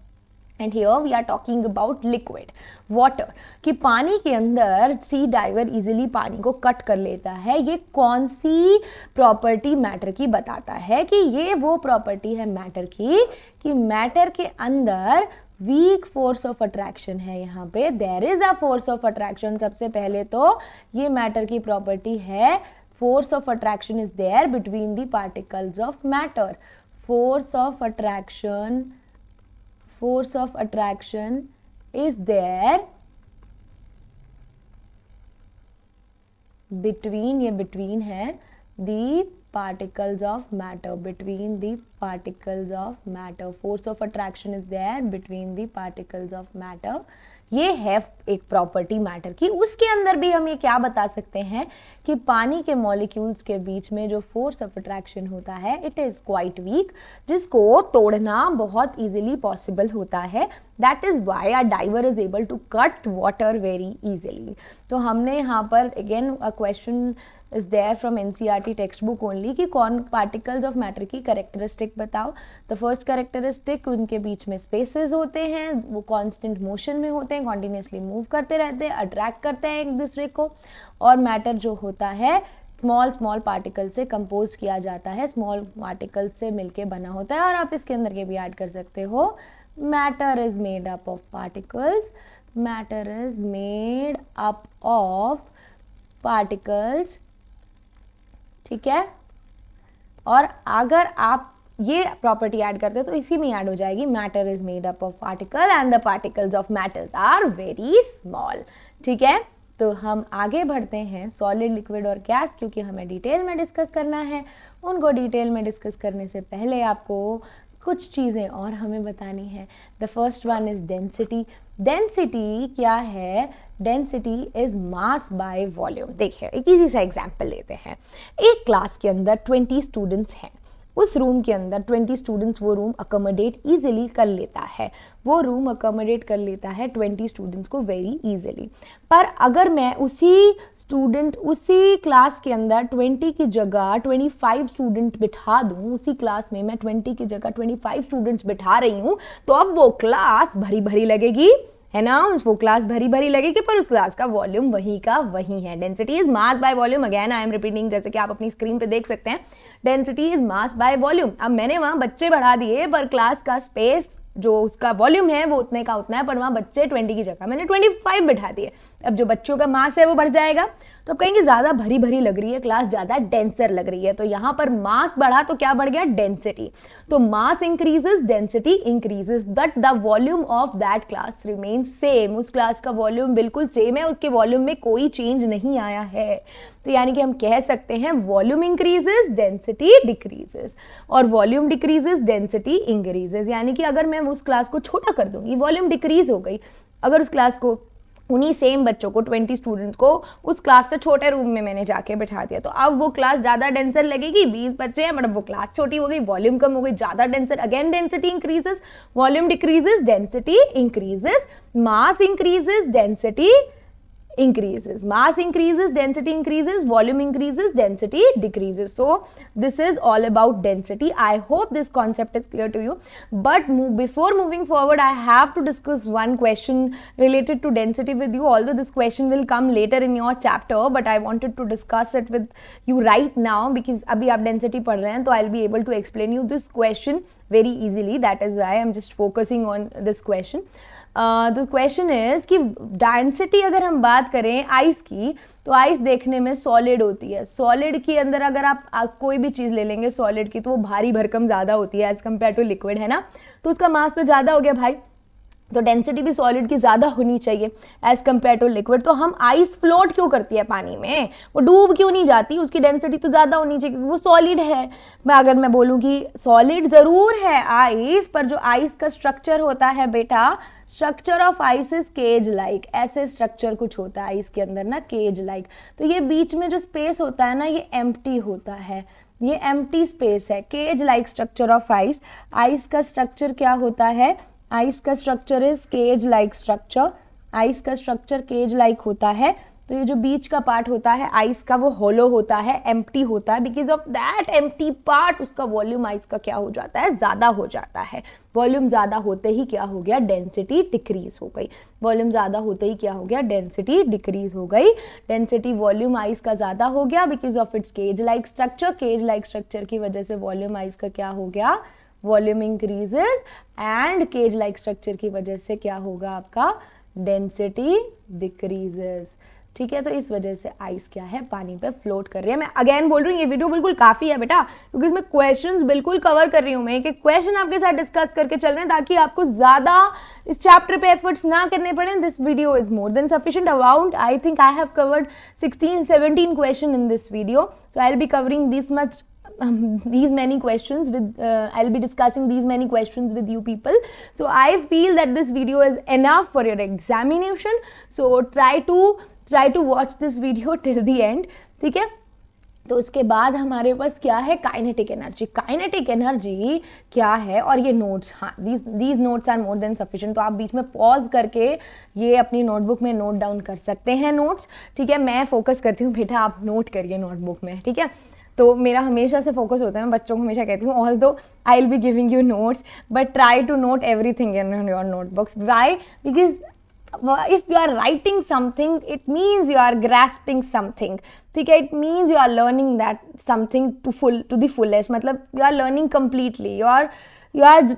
And here we are talking about liquid water, कि पानी के अंदर सी driver easily पानी को cut कर लेता है। ये कौन सी प्रॉपर्टी मैटर की बताता है कि ये वो प्रॉपर्टी है मैटर की, कि मैटर के अंदर वीक फोर्स ऑफ अट्रैक्शन है। यहाँ पे there is a force of attraction. सबसे पहले तो ये मैटर की प्रॉपर्टी है, force of attraction is there between the particles of matter. Force of attraction is there between, ये between है, the particles of matter, between the particles of matter, force of attraction is there between the particles of matter। ये है एक property matter की। उसके अंदर भी हम ये क्या बता सकते हैं कि पानी के मॉलिक्यूल्स के बीच में जो फोर्स ऑफ अट्रैक्शन होता है, इट इज़ क्वाइट वीक, जिसको तोड़ना बहुत इजीली पॉसिबल होता है। That is why a diver is able to cut water very easily. तो हमने यहाँ पर again a question is there from NCERT text book only, कि कौन पार्टिकल्स ऑफ मैटर की कैरेक्टरिस्टिक बताओ। द फर्स्ट कैरेक्टरिस्टिक, उनके बीच में स्पेसेस होते हैं, वो कांस्टेंट मोशन में होते हैं, कॉन्टिन्यूसली मूव करते रहते हैं, अट्रैक्ट करते हैं एक दूसरे को। और मैटर जो होता है स्मॉल पार्टिकल से कंपोज किया जाता है, स्मॉल पार्टिकल से मिलके बना होता है। और आप इसके अंदर के भी ऐड कर सकते हो, matter is made up of particles, matter is made up of particles, ठीक है। और अगर आप ये प्रॉपर्टी ऐड करते हो तो इसी में ऐड हो जाएगी, matter is made up of particle and the particles of matters are very small, ठीक है। तो हम आगे बढ़ते हैं सॉलिड, लिक्विड और गैस, क्योंकि हमें डिटेल में डिस्कस करना है। उनको डिटेल में डिस्कस करने से पहले आपको कुछ चीज़ें और हमें बतानी है। The first one is density. Density क्या है? Density is mass by volume. देखिए एक इजी सा एग्जांपल लेते हैं। एक क्लास के अंदर 20 स्टूडेंट्स हैं, उस रूम के अंदर 20 स्टूडेंट्स वो रूम अकोमोडेट ईजिली कर लेता है, वो रूम अकोमोडेट कर लेता है 20 स्टूडेंट्स को वेरी ईजिली। पर अगर मैं उसी क्लास के अंदर 20 की जगह 25 स्टूडेंट बिठा दूँ, उसी क्लास में मैं 20 की जगह 25 स्टूडेंट्स बिठा रही हूँ, तो अब वो क्लास भरी भरी लगेगी, है ना, वो क्लास भरी भरी लगेगी, पर उस क्लास का वॉल्यूम वही का वही है। Density is mass by volume, again I am repeating, जैसे कि आप अपनी स्क्रीन पे देख सकते हैं, density is mass by volume. अब मैंने वहाँ बच्चे बढ़ा दिए, पर क्लास का स्पेस जो उसका वॉल्यूम है वो उतने का उतना है, पर वहाँ बच्चे 20 की जगह मैंने 25 बिठा दिए। अब जो बच्चों का मास है वो बढ़ जाएगा, तो अब कहेंगे ज़्यादा भरी भरी लग रही है क्लास, ज़्यादा डेंसर लग रही है, तो यहाँ पर मास बढ़ा तो क्या बढ़ गया, डेंसिटी। तो mass increases, density increases, but the volume of that class remain same. उस क्लास का वॉल्यूम बिल्कुल सेम है, उसके वॉल्यूम में कोई चेंज नहीं आया है। तो यानी कि हम कह सकते हैं वॉल्यूम इंक्रीजेस, डेंसिटी डिक्रीजेस, और वॉल्यूम डिक्रीजेस, डेंसिटी इंक्रीजेस। यानी कि अगर मैं उस क्लास को छोटा कर दूंगी, वॉल्यूम डिक्रीज हो गई। अगर उस क्लास को, उन्हीं सेम बच्चों को, 20 स्टूडेंट्स को उस क्लास से छोटे रूम में मैंने जाके बिठा दिया, तो अब वो क्लास ज़्यादा डेंसर लगेगी। 20 बच्चे हैं, मतलब वो क्लास छोटी हो गई, वॉल्यूम कम हो गई, ज़्यादा denser, again density increases, volume decreases, density increases, mass increases, density increases, mass increases, density increases, volume increases, density decreases. So this is all about density. I hope this concept is clear to you, but before moving forward I have to discuss one question related to density with you, although this question will come later in your chapter, but I wanted to discuss it with you right now because अभी आप density पढ़ रहे हैं, तो I'll be able to explain you this question very easily. That is why I'm just focusing on this question. The question is कि density अगर हम बात करें आइस की, तो आइस देखने में सॉलिड होती है। सॉलिड के अंदर अगर आप कोई भी चीज़ ले लेंगे सॉलिड की, तो वो भारी भरकम ज़्यादा होती है एज कम्पेयर टू लिक्विड, है ना, तो उसका मास तो ज़्यादा हो गया भाई, तो डेंसिटी भी सॉलिड की ज़्यादा होनी चाहिए एज कम्पेयर टू लिक्विड। तो हम आइस फ्लोट क्यों करती है पानी में, वो डूब क्यों नहीं जाती, उसकी डेंसिटी तो ज़्यादा होनी चाहिए क्योंकि वो सॉलिड है। अगर मैं बोलूँ कि सॉलिड ज़रूर है आइस, पर जो आइस का स्ट्रक्चर होता है बेटा, structure of ice is cage like, ऐसे स्ट्रक्चर कुछ होता है आइस के अंदर ना, केज लाइक। तो ये बीच में जो स्पेस होता है ना, ये एम्प्टी होता है, ये एम्प्टी स्पेस है, cage like structure of ice. Ice का स्ट्रक्चर क्या होता है, आइस का structure is cage like structure, ice का स्ट्रक्चर केज लाइक होता है। तो ये जो बीच का पार्ट होता है आइस का, वो होलो होता है, एम्प्टी होता है, because of that empty part उसका वॉल्यूम आइस का क्या हो जाता है, ज़्यादा हो जाता है। वॉल्यूम ज़्यादा होते ही क्या हो गया, डेंसिटी डिक्रीज हो गई। वॉल्यूम ज़्यादा होते ही क्या हो गया, डेंसिटी डिक्रीज हो गई। डेंसिटी वॉल्यूम आइस का ज़्यादा हो गया because of its cage like structure. Cage like structure की वजह से वॉल्यूम आइस का क्या हो गया, volume increases, and cage like structure की वजह से क्या होगा आपका, डेंसिटी डिक्रीजेज। ठीक है, तो इस वजह से आइस क्या है, पानी पे फ्लोट कर रही है। मैं अगेन बोल रही हूँ ये वीडियो बिल्कुल काफ़ी है बेटा, क्योंकि इसमें क्वेश्चंस बिल्कुल कवर कर रही हूँ मैं, कि क्वेश्चन आपके साथ डिस्कस करके चल रहे हैं ताकि आपको ज़्यादा इस चैप्टर पे एफर्ट्स ना करने पड़े। This video is more than sufficient, around I think I have covered 16-17 question in this video, so I will be covering this much these many questions with I'll be discussing these many questions with you people. So I feel that this video is enough for your examination, so try to watch this video till the end. ठीक है, तो उसके बाद हमारे पास क्या है, kinetic energy. Kinetic energy क्या है, और ये नोट्स, हाँ these notes are more than sufficient, तो आप बीच में पॉज करके ये अपनी नोटबुक में नोट डाउन कर सकते हैं नोट्स। ठीक है, मैं फोकस करती हूँ बेटा, आप नोट करिए नोटबुक में। ठीक है, तो मेरा हमेशा से फोकस होता है, मैं बच्चों को हमेशा कहती हूँ although I will be giving you notes, but try to note everything in your notebooks. Why, because if you are writing something, it means you are grasping something. ठीक है, it means you are learning that something to the fullest, मतलब you are learning completely, you are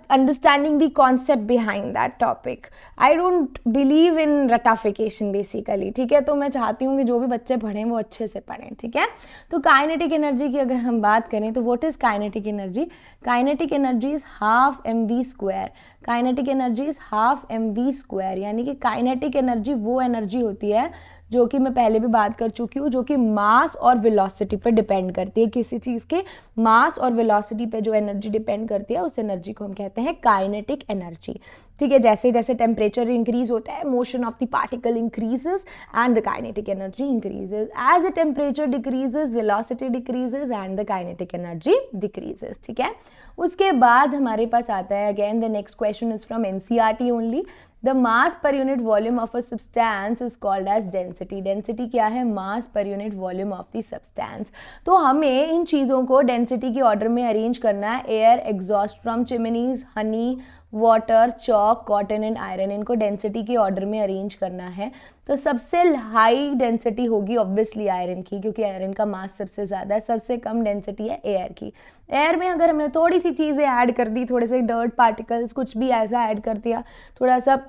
understanding the concept behind that topic. I don't believe in ratification basically. ठीक है, तो मैं चाहती हूँ कि जो भी बच्चे पढ़ें वो अच्छे से पढ़ें। ठीक है, तो काइनेटिक एनर्जी की अगर हम बात करें तो what is kinetic energy, kinetic energy is half mv square. Kinetic energy is half mv square, यानी कि काइनेटिक एनर्जी वो एनर्जी होती है जो कि मैं पहले भी बात कर चुकी हूँ, जो कि मास और वेलोसिटी पर डिपेंड करती है। किसी चीज़ के मास और वेलोसिटी पे जो एनर्जी डिपेंड करती है, उस एनर्जी को हम कहते हैं काइनेटिक एनर्जी। ठीक है, जैसे जैसे टेम्परेचर इंक्रीज होता है, motion of the particle increases and the kinetic energy increases. As the temperature decreases, velocity decreases and the kinetic energy decreases. ठीक है, उसके बाद हमारे पास आता है again the next question is from NCERT only. The mass per unit volume of a substance is called as density. Density क्या है? Mass per unit volume of the substance. तो हमें इन चीज़ों को डेंसिटी के ऑर्डर में अरेंज करना है. Air, exhaust from chimneys, Honey, water, chalk, cotton and iron, इनको डेंसिटी के ऑर्डर में अरेंज करना है. तो सबसे हाई डेंसिटी होगी ऑब्वियसली आयरन की, क्योंकि आयरन का मास सबसे ज़्यादा है. सबसे कम डेंसिटी है एयर की. एयर में अगर हमने थोड़ी सी चीज़ें ऐड कर दी, थोड़े से डर्ट पार्टिकल्स, कुछ भी ऐसा ऐड कर दिया, थोड़ा सा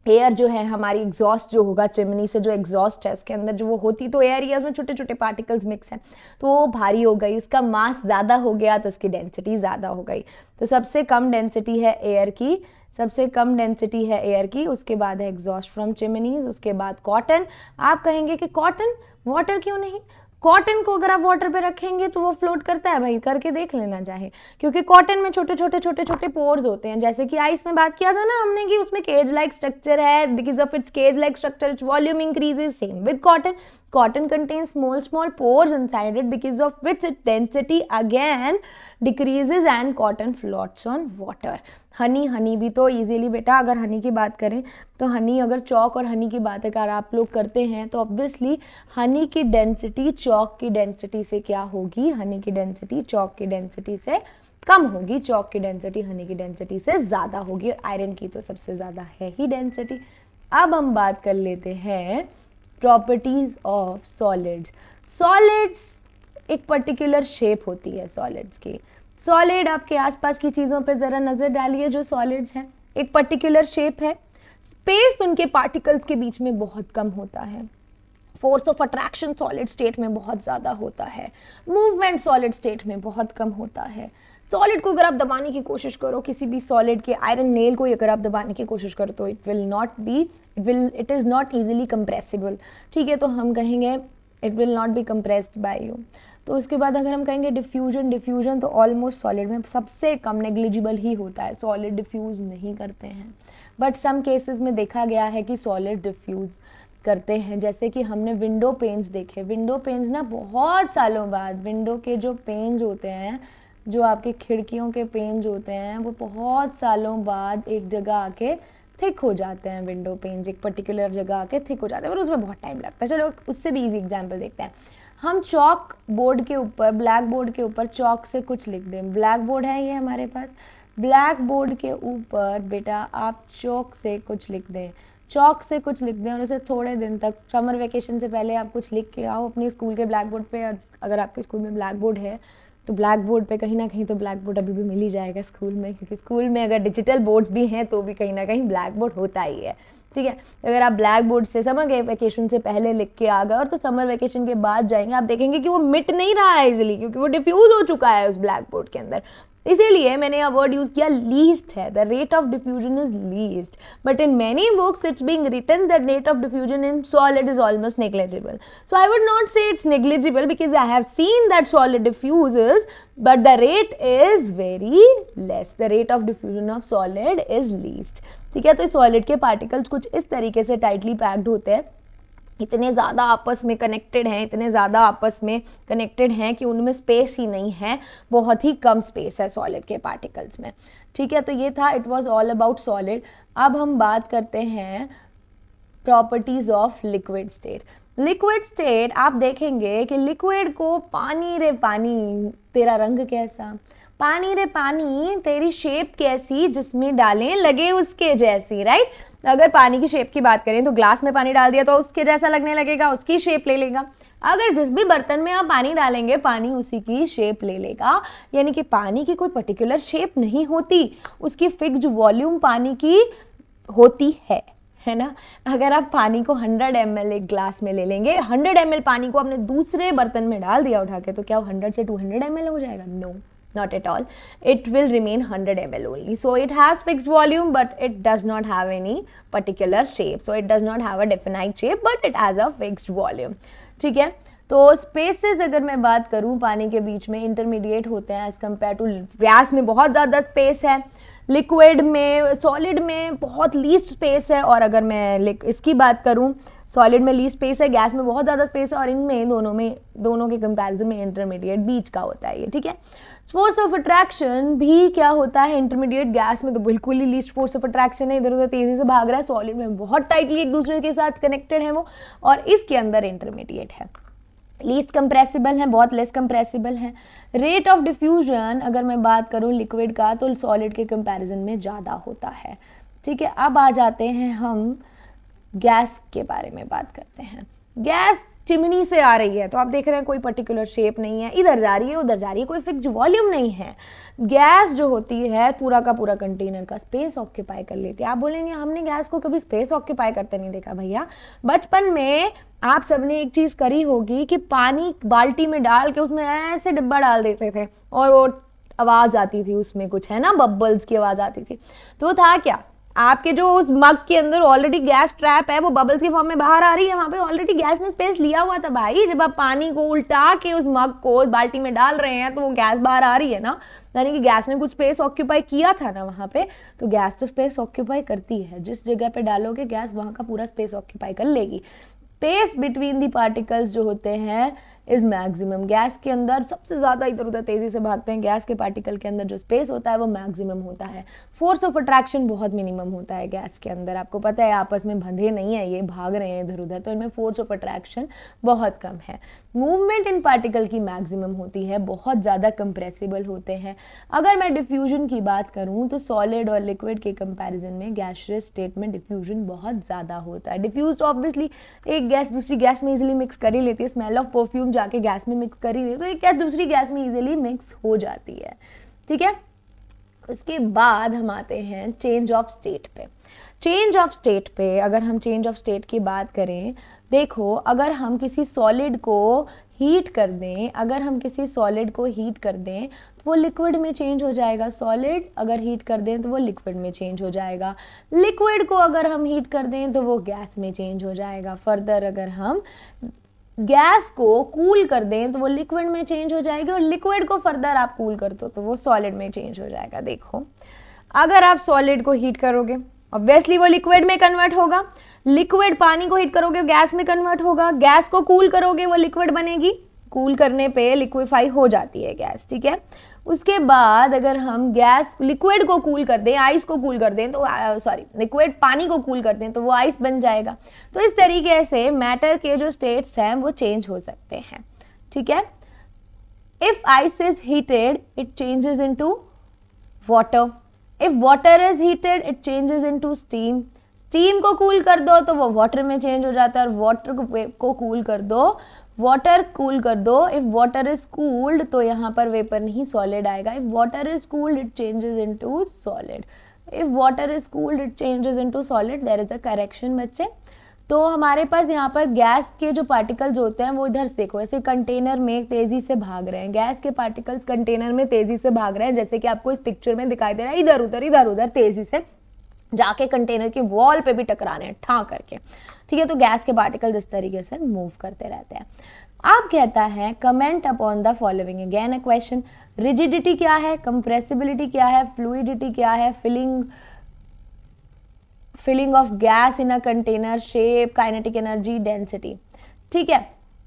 एयर जो है हमारी एग्जॉस्ट जो होगा चिमनी से, जो एग्जॉस्ट है उसके अंदर जो वो होती तो एयर ही है, उसमें छोटे छोटे पार्टिकल्स मिक्स हैं, तो वो भारी हो गई, इसका मास ज़्यादा हो गया तो इसकी डेंसिटी ज़्यादा हो गई. तो सबसे कम डेंसिटी है एयर की, सबसे कम डेंसिटी है एयर की. उसके बाद है एग्जॉस्ट फ्रॉम चिमनीज, उसके बाद कॉटन. आप कहेंगे कि कॉटन, वाटर क्यों नहीं? कॉटन को अगर आप वाटर पे रखेंगे तो वो फ्लोट करता है भाई, करके देख लेना चाहे, क्योंकि कॉटन में छोटे छोटे छोटे छोटे पोर्स होते हैं. जैसे कि आइस में बात किया था ना हमने कि उसमें केज लाइक स्ट्रक्चर है, because of its cage like structure its volume increases. Same with cotton. Cotton contains small pores inside it, because of which its density again decreases and cotton floats on water. Honey भी तो easily बेटा, अगर हनी की बात करें तो हनी, अगर चौक और हनी की बात अगर आप लोग करते हैं तो ऑब्वियसली हनी की डेंसिटी चौक की डेंसिटी से क्या होगी? हनी की डेंसिटी चौक की डेंसिटी से कम होगी, चौक की डेंसिटी हनी की डेंसिटी से ज़्यादा होगी. आयरन की तो सबसे ज़्यादा है ही डेंसिटी. अब हम बात कर लेते हैं प्रॉपर्टीज ऑफ सॉलिड्स. सॉलिड्स एक पर्टिकुलर शेप होती है सॉलिड्स की. सॉलिड आपके आसपास की चीज़ों पे ज़रा नज़र डालिए, जो सॉलिड्स हैं एक पर्टिकुलर शेप है. स्पेस उनके पार्टिकल्स के बीच में बहुत कम होता है. Force of attraction solid state में बहुत ज़्यादा होता है. मूवमेंट सॉलिड स्टेट में बहुत कम होता है. सॉलिड को अगर आप दबाने की कोशिश करो, किसी भी सॉलिड के आयरन नेल को अगर आप दबाने की कोशिश करो तो it is not easily compressible. ठीक है, तो हम कहेंगे it will not be compressed by you. तो उसके बाद अगर हम कहेंगे डिफ्यूजन तो ऑलमोस्ट सॉलिड में सबसे कम नेग्लिजिबल ही होता है. सॉलिड डिफ्यूज़ नहीं करते हैं, बट सम केसेस में देखा गया है कि सॉलिड डिफ्यूज़ करते हैं. जैसे कि हमने विंडो पेन्स देखे. विंडो पेन्स ना बहुत सालों बाद, विंडो के जो पेन्स होते हैं, जो आपके खिड़कियों के पेन्स होते हैं, वो बहुत सालों बाद एक जगह आके थिक हो जाते हैं. विंडो पेन्स एक पर्टिकुलर जगह आके थिक हो जाते हैं, पर उसमें बहुत टाइम लगता है. चलो उससे भी इजी एग्जांपल देखते हैं. हम चॉक बोर्ड के ऊपर, ब्लैक बोर्ड के ऊपर चॉक से कुछ लिख दें. ब्लैक बोर्ड है ये हमारे पास. ब्लैक बोर्ड के ऊपर बेटा आप चॉक से कुछ लिख दें, चॉक से कुछ लिख दें और उसे थोड़े दिन तक, समर वेकेशन से पहले आप कुछ लिख के आओ अपने स्कूल के ब्लैक बोर्ड पे. अगर आपके स्कूल में ब्लैक बोर्ड है तो ब्लैक बोर्ड पे कहीं ना कहीं तो ब्लैक बोर्ड अभी भी मिल ही जाएगा स्कूल में, क्योंकि स्कूल में अगर डिजिटल बोर्ड्स भी हैं तो भी कहीं ना कहीं ब्लैक बोर्ड होता ही है. ठीक है, अगर आप ब्लैक बोर्ड से समर वेकेशन से पहले लिख के आ गए और तो समर वेकेशन के बाद जाएंगे, आप देखेंगे कि वो मिट नहीं रहा है इजीली, क्योंकि वो डिफ्यूज हो चुका है उस ब्लैक बोर्ड के अंदर. इसीलिए मैंने यह वर्ड यूज किया लीस्ट है. The rate of diffusion is least, but in many books it's being written that rate of diffusion in solid is almost negligible. So I would not say it's negligible because I have seen that solid diffuses, but the rate is very less. The rate of diffusion of solid is least. ठीक है, तो solid के particles कुछ इस तरीके से tightly packed होते हैं, इतने ज़्यादा आपस में कनेक्टेड हैं, इतने ज़्यादा आपस में कनेक्टेड हैं कि उनमें स्पेस ही नहीं है, बहुत ही कम स्पेस है सॉलिड के पार्टिकल्स में. ठीक है, तो ये था, it was all about solid. अब हम बात करते हैं properties of liquid state. Liquid state आप देखेंगे कि लिक्विड को पानी रे पानी तेरा रंग कैसा, पानी रे पानी तेरी शेप कैसी, जिसमें डालें लगे उसके जैसी. राइट, अगर पानी की शेप की बात करें तो ग्लास में पानी डाल दिया तो उसके जैसा लगने लगेगा, उसकी शेप ले लेगा. अगर जिस भी बर्तन में आप पानी डालेंगे पानी उसी की शेप ले लेगा. यानी कि पानी की कोई पर्टिकुलर शेप नहीं होती, उसकी फिक्स्ड वॉल्यूम पानी की होती है ना. अगर आप पानी को 100 ml एक ग्लास में ले लेंगे, 100 ml पानी को आपने दूसरे बर्तन में डाल दिया उठा के, तो क्या वो 100 से 200 ml हो जाएगा? No, not at all. It will remain 100 ml only. So it has fixed volume, but it does not have any particular shape. So it does not have a definite shape, but it has a fixed volume. ठीक है, तो spaces अगर मैं बात करूं पानी के बीच में इंटरमीडिएट होते हैं एज कम्पेयर टू गैस में बहुत ज़्यादा स्पेस है, लिक्विड में सॉलिड में बहुत लीस्ट स्पेस है, और अगर मैं इसकी बात करूं सॉलिड में लीस्ट स्पेस है, गैस में बहुत ज़्यादा स्पेस है, और इनमें दोनों के कंपैरिजन में इंटरमीडिएट बीच का होता है ये, ठीक है। फोर्स ऑफ अट्रैक्शन भी क्या होता है इंटरमीडिएट, गैस में तो बिल्कुल ही लीस्ट फोर्स ऑफ अट्रैक्शन है, इधर उधर तेजी से भाग रहा है, सॉलिड में बहुत टाइटली एक दूसरे के साथ कनेक्टेड है वो, और इसके अंदर इंटरमीडिएट है, लीस्ट कंप्रेसिबल है, बहुत लेस कंप्रेसिबल है। रेट ऑफ डिफ्यूजन अगर मैं बात करूं लिक्विड का तो सॉलिड के कंपैरिजन में ज़्यादा होता है, ठीक है। अब आ जाते हैं हम गैस के बारे में बात करते हैं। गैस चिमनी से आ रही है तो आप देख रहे हैं कोई पर्टिकुलर शेप नहीं है, इधर जा रही है उधर जा रही है, कोई फिक्स वॉल्यूम नहीं है। गैस जो होती है पूरा का पूरा कंटेनर का स्पेस ऑक्यूपाई कर लेती है। आप बोलेंगे हमने गैस को कभी स्पेस ऑक्यूपाई करते नहीं देखा। भैया बचपन में आप सबने एक चीज़ करी होगी कि पानी बाल्टी में डाल के उसमें ऐसे डिब्बा डाल देते थे और वो आवाज़ आती थी उसमें कुछ, है ना, बबल्स की आवाज़ आती थी। तो वो था क्या, आपके जो उस मग के अंदर ऑलरेडी गैस ट्रैप है वो बबल्स के फॉर्म में बाहर आ रही है, वहाँ पे ऑलरेडी गैस ने स्पेस लिया हुआ था भाई। जब आप पानी को उल्टा के उस मग को बाल्टी में डाल रहे हैं तो वो गैस बाहर आ रही है ना, यानी कि गैस ने कुछ स्पेस ऑक्यूपाई किया था ना वहाँ पे। तो गैस तो स्पेस ऑक्यूपाई करती है, जिस जगह पे डालोगे गैस वहाँ का पूरा स्पेस ऑक्यूपाई कर लेगी। स्पेस बिटवीन दी पार्टिकल्स जो होते हैं इज मैक्सिमम। गैस के अंदर सबसे ज़्यादा इधर उधर तेज़ी से भागते हैं, गैस के पार्टिकल के अंदर जो स्पेस होता है वो मैक्सिमम होता है। फोर्स ऑफ अट्रैक्शन बहुत मिनिमम होता है गैस के अंदर। आपको पता है आपस में बंधे नहीं है, ये भाग रहे हैं इधर उधर, तो इनमें फोर्स ऑफ अट्रैक्शन बहुत कम है। मूवमेंट इन पार्टिकल की मैक्सिमम होती है, बहुत ज़्यादा कंप्रेसिबल होते हैं। अगर मैं डिफ्यूजन की बात करूँ तो सॉलिड और लिक्विड के कंपैरिजन में गैसियस स्टेट में डिफ्यूजन बहुत ज़्यादा होता है। डिफ्यूज तो ऑब्वियसली एक गैस दूसरी गैस में इजीली मिक्स कर ही लेती है, स्मेल ऑफ परफ्यूम जाके गैस में मिक्स कर ही रही है तो एक गैस दूसरी गैस में इजीली मिक्स हो जाती है, ठीक है। उसके बाद हम आते हैं चेंज ऑफ स्टेट पे। चेंज ऑफ स्टेट पे अगर हम चेंज ऑफ स्टेट की बात करें, देखो अगर हम किसी सॉलिड को हीट कर दें, अगर हम किसी सॉलिड को हीट कर दें तो वो लिक्विड में चेंज हो जाएगा। सॉलिड अगर हीट कर दें तो वो लिक्विड में चेंज हो जाएगा। लिक्विड को अगर हम हीट कर दें तो वो गैस में चेंज हो जाएगा। फर्दर अगर हम गैस को कूल कर दें तो वो लिक्विड में चेंज हो जाएगी, और लिक्विड को फर्दर आप कूल कर दो तो वो सॉलिड में चेंज हो जाएगा। देखो अगर आप सॉलिड को हीट करोगे ऑब्वियसली वो लिक्विड में कन्वर्ट होगा, लिक्विड पानी को हीट करोगे गैस में कन्वर्ट होगा, गैस को कूल करोगे वो लिक्विड बनेगी, कूल करने पे लिक्विफाई हो जाती है गैस, ठीक है। उसके बाद अगर हम गैस लिक्विड को कूल कर दें, आइस को कूल कर दें तो लिक्विड पानी को कूल कर दें तो वो आइस बन जाएगा। तो इस तरीके से मैटर के जो स्टेट्स हैं वो चेंज हो सकते हैं, ठीक है। If ice is heated it changes into water, if water is heated it changes into steam, steam को कूल कर दो तो वो वाटर में चेंज हो जाता है, और वाटर को कूल कर दो, वाटर कूल कर दो। इफ वाटर इज कूल्ड तो यहाँ पर वेपर नहीं सॉलिड आएगा। If water is cooled it changes into solid, if water is cooled it changes into solid. There is a correction बच्चे। तो हमारे पास यहाँ पर गैस के जो पार्टिकल्स होते हैं वो इधर से देखो ऐसे कंटेनर में तेजी से भाग रहे हैं, गैस के पार्टिकल्स कंटेनर में तेजी से भाग रहे हैं, जैसे कि आपको इस पिक्चर में दिखाई दे रहा है, इधर उधर तेजी से जाके कंटेनर की वॉल पे भी टकराने हैं ठा करके, ठीक है। तो गैस के पार्टिकल इस तरीके से मूव करते रहते हैं। अब कहता है comment upon the following, again a question. Rigidity क्या है, कंप्रेसिबिलिटी क्या है, फ्लूइडिटी क्या है, filling of gas in a container, shape, kinetic energy, density, ठीक है।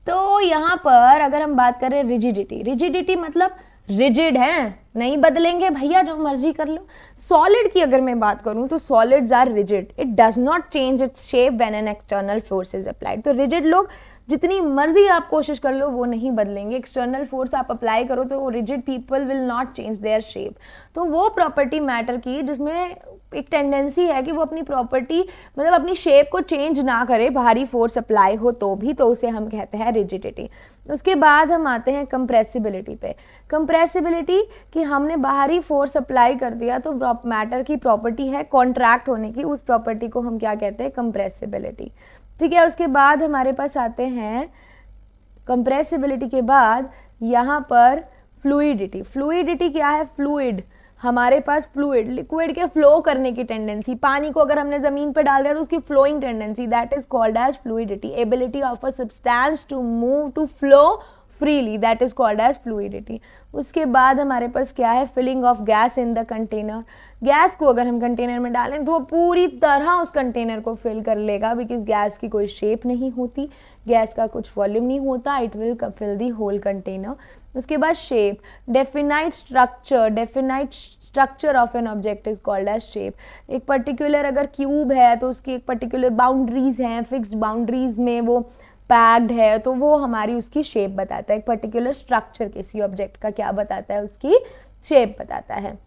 तो यहाँ पर अगर हम बात करें रिजिडिटी, रिजिडिटी मतलब रिजिड है, नहीं बदलेंगे भैया जो मर्जी कर लो। सॉलिड की अगर मैं बात करूं तो solids are rigid, it does not change its shape when an external force is applied. तो रिजिड लोग जितनी मर्जी आप कोशिश कर लो वो नहीं बदलेंगे, एक्सटर्नल फोर्स आप अप्लाई करो तो rigid people will not change their shape. तो वो प्रॉपर्टी मैटर की जिसमें एक टेंडेंसी है कि वो अपनी प्रॉपर्टी मतलब अपनी शेप को चेंज ना करे, भारी फोर्स अप्लाई हो तो भी, तो उसे हम कहते हैं रिजिडिटी। उसके बाद हम आते हैं कंप्रेसिबिलिटी पे। कंप्रेसिबिलिटी कि हमने बाहरी फोर्स अप्लाई कर दिया तो मैटर की प्रॉपर्टी है कॉन्ट्रैक्ट होने की, उस प्रॉपर्टी को हम क्या कहते हैं, कंप्रेसिबिलिटी, ठीक है। उसके बाद हमारे पास आते हैं कंप्रेसिबिलिटी के बाद यहाँ पर फ्लूइडिटी। फ्लूइडिटी क्या है, फ्लूइड हमारे पास फ्लूइड, लिक्विड के फ्लो करने की टेंडेंसी, पानी को अगर हमने ज़मीन पर डाल दिया तो उसकी flowing tendency, that is called as fluidity. Ability of a substance to move to flow freely, that is called as fluidity. उसके बाद हमारे पास क्या है, filling of gas in the container. Gas को अगर हम कंटेनर में डालें तो वो पूरी तरह उस कंटेनर को फिल कर लेगा, बिकॉज गैस की कोई शेप नहीं होती, गैस का कुछ वॉल्यूम नहीं होता, it will fill the whole container. उसके बाद shape, definite structure of an object is called as shape. एक पर्टिकुलर अगर क्यूब है तो उसकी एक पर्टिकुलर बाउंड्रीज हैं, फिक्स्ड बाउंड्रीज में वो पैक्ड है, तो वो हमारी उसकी शेप बताता है। एक पर्टिकुलर स्ट्रक्चर किसी ऑब्जेक्ट का क्या बताता है, उसकी शेप बताता है।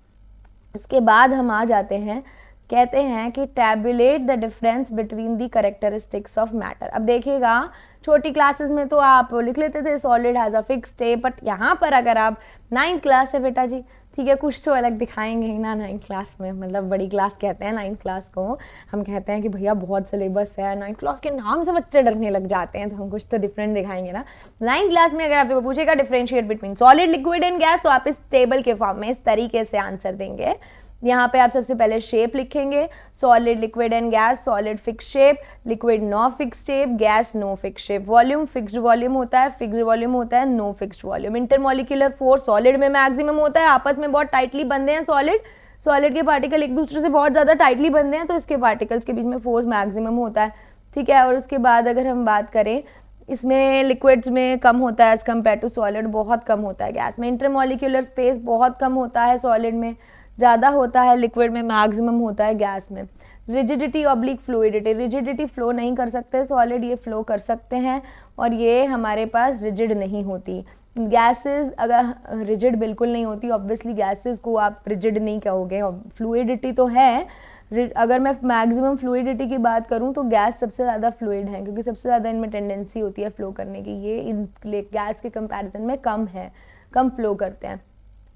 उसके बाद हम आ जाते हैं, कहते हैं कि tabulate the difference between the characteristics of matter. अब देखिएगा छोटी क्लासेस में तो आप लिख लेते थे solid has a fix state, but यहाँ पर अगर आप 9th क्लास है बेटा जी, ठीक है, कुछ तो अलग दिखाएंगे ही ना 9th क्लास में, मतलब बड़ी क्लास कहते हैं 9th क्लास को, हम कहते हैं कि भैया बहुत सिलेबस है, 9th क्लास के नाम से बच्चे डरने लग जाते हैं, तो हम कुछ तो डिफरेंट दिखाएंगे ना। 9th क्लास में अगर आपको पूछेगा differentiate between solid, liquid and gas, तो आप इस टेबल के फॉर्म में इस तरीके से आंसर देंगे। यहाँ पे आप सबसे पहले शेप लिखेंगे, solid, liquid and gas, solid fix shape, liquid no fix shape, gas no fix shape. Volume, fixed volume होता है, फिक्स्ड वॉल्यूम होता है, no fixed volume. Intermolecular force solid में मैक्सिमम होता है, आपस में बहुत टाइटली बंधे हैं सॉलिड के पार्टिकल एक दूसरे से बहुत ज़्यादा टाइटली बंधे हैं, तो इसके पार्टिकल्स के बीच में फोर्स मैक्सिमम होता है, ठीक है। और उसके बाद अगर हम बात करें, इसमें लिक्विड्स में कम होता है एज कम्पेयर टू सॉलिड, बहुत कम होता है गैस में। इंटरमॉलिक्यूलर स्पेस बहुत कम होता है सॉलिड में, ज़्यादा होता है लिक्विड में, मैक्सिमम होता है गैस में। Rigidity oblique fluidity, rigidity flow नहीं कर सकते सॉलिड, ये फ्लो कर सकते हैं, और ये हमारे पास रिजिड नहीं होती। गैसेस अगर रिजिड बिल्कुल नहीं होती, ऑब्वियसली गैसेस को आप रिजिड नहीं कहोगे, फ्लूइडिटी तो है। अगर मैं मैक्सिमम फ्लूइडिटी की बात करूं तो गैस सबसे ज़्यादा फ्लूइड है, क्योंकि सबसे ज़्यादा इनमें टेंडेंसी होती है फ्लो करने की, ये इन गैस के कंपैरिजन में कम फ्लो करते हैं,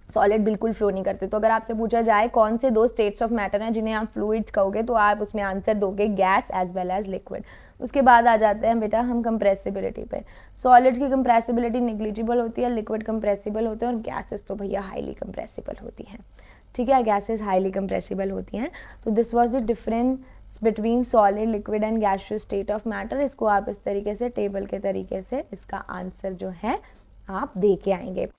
सॉलिड बिल्कुल फ्लो नहीं करते। तो अगर आपसे पूछा जाए कौन से 2 स्टेट्स ऑफ मैटर हैं जिन्हें आप फ्लूइड्स कहोगे, तो आप उसमें आंसर दोगे gas as well as liquid. उसके बाद आ जाते हैं बेटा हम कंप्रेसिबिलिटी पे। सॉलिड की कंप्रेसिबिलिटी नेग्लिजिबल होती है, लिक्विड कंप्रेसिबल होते हैं, और गैसेस तो भैया हाईली कंप्रेसिबल होती हैं, ठीक है, गैसेस हाईली कंप्रेसिबल होती हैं। तो this was the difference between solid, liquid and gaseous state of matter. इसको आप इस तरीके से टेबल के तरीके से इसका आंसर जो है आप दे के आएंगे।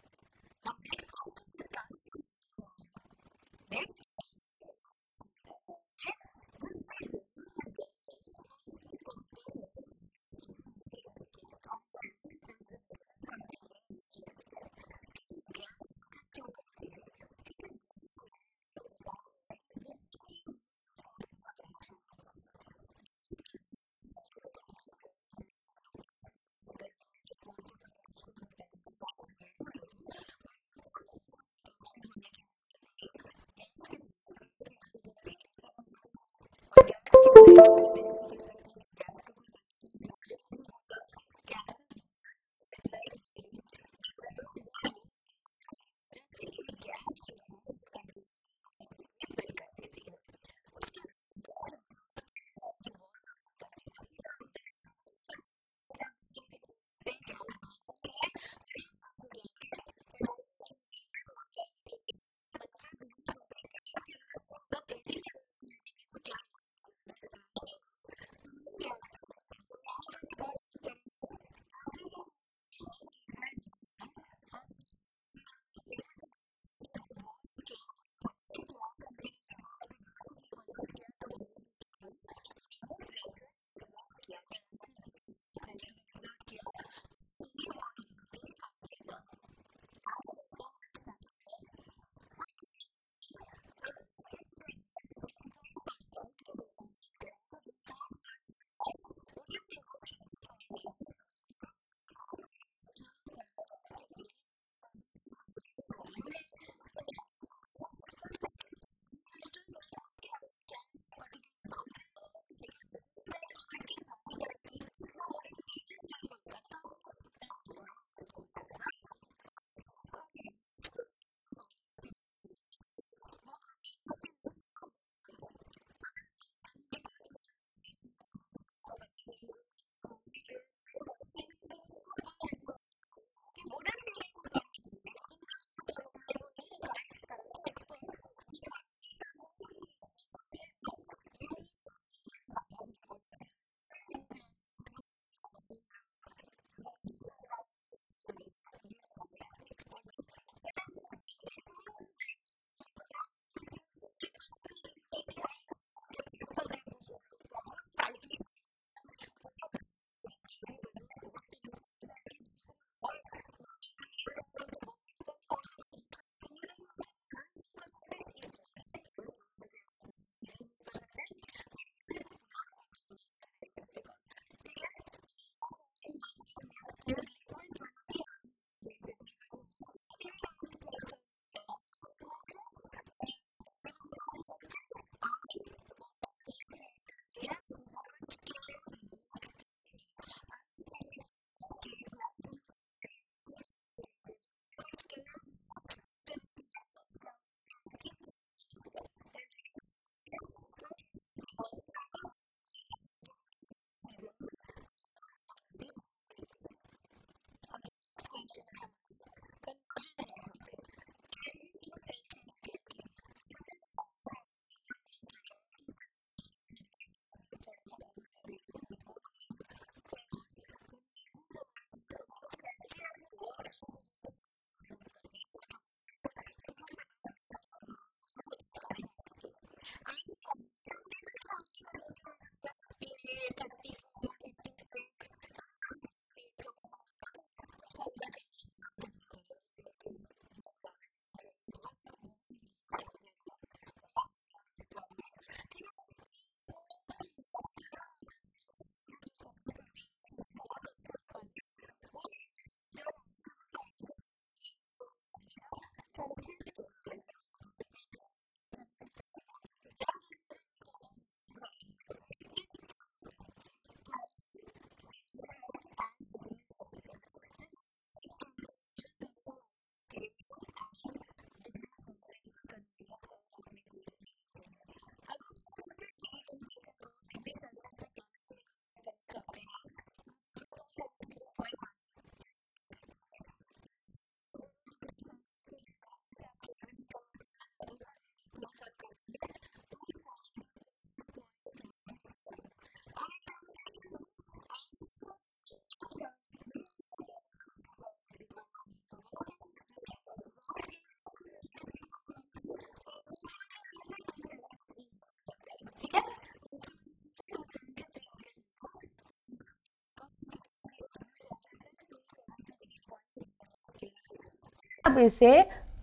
आप इसे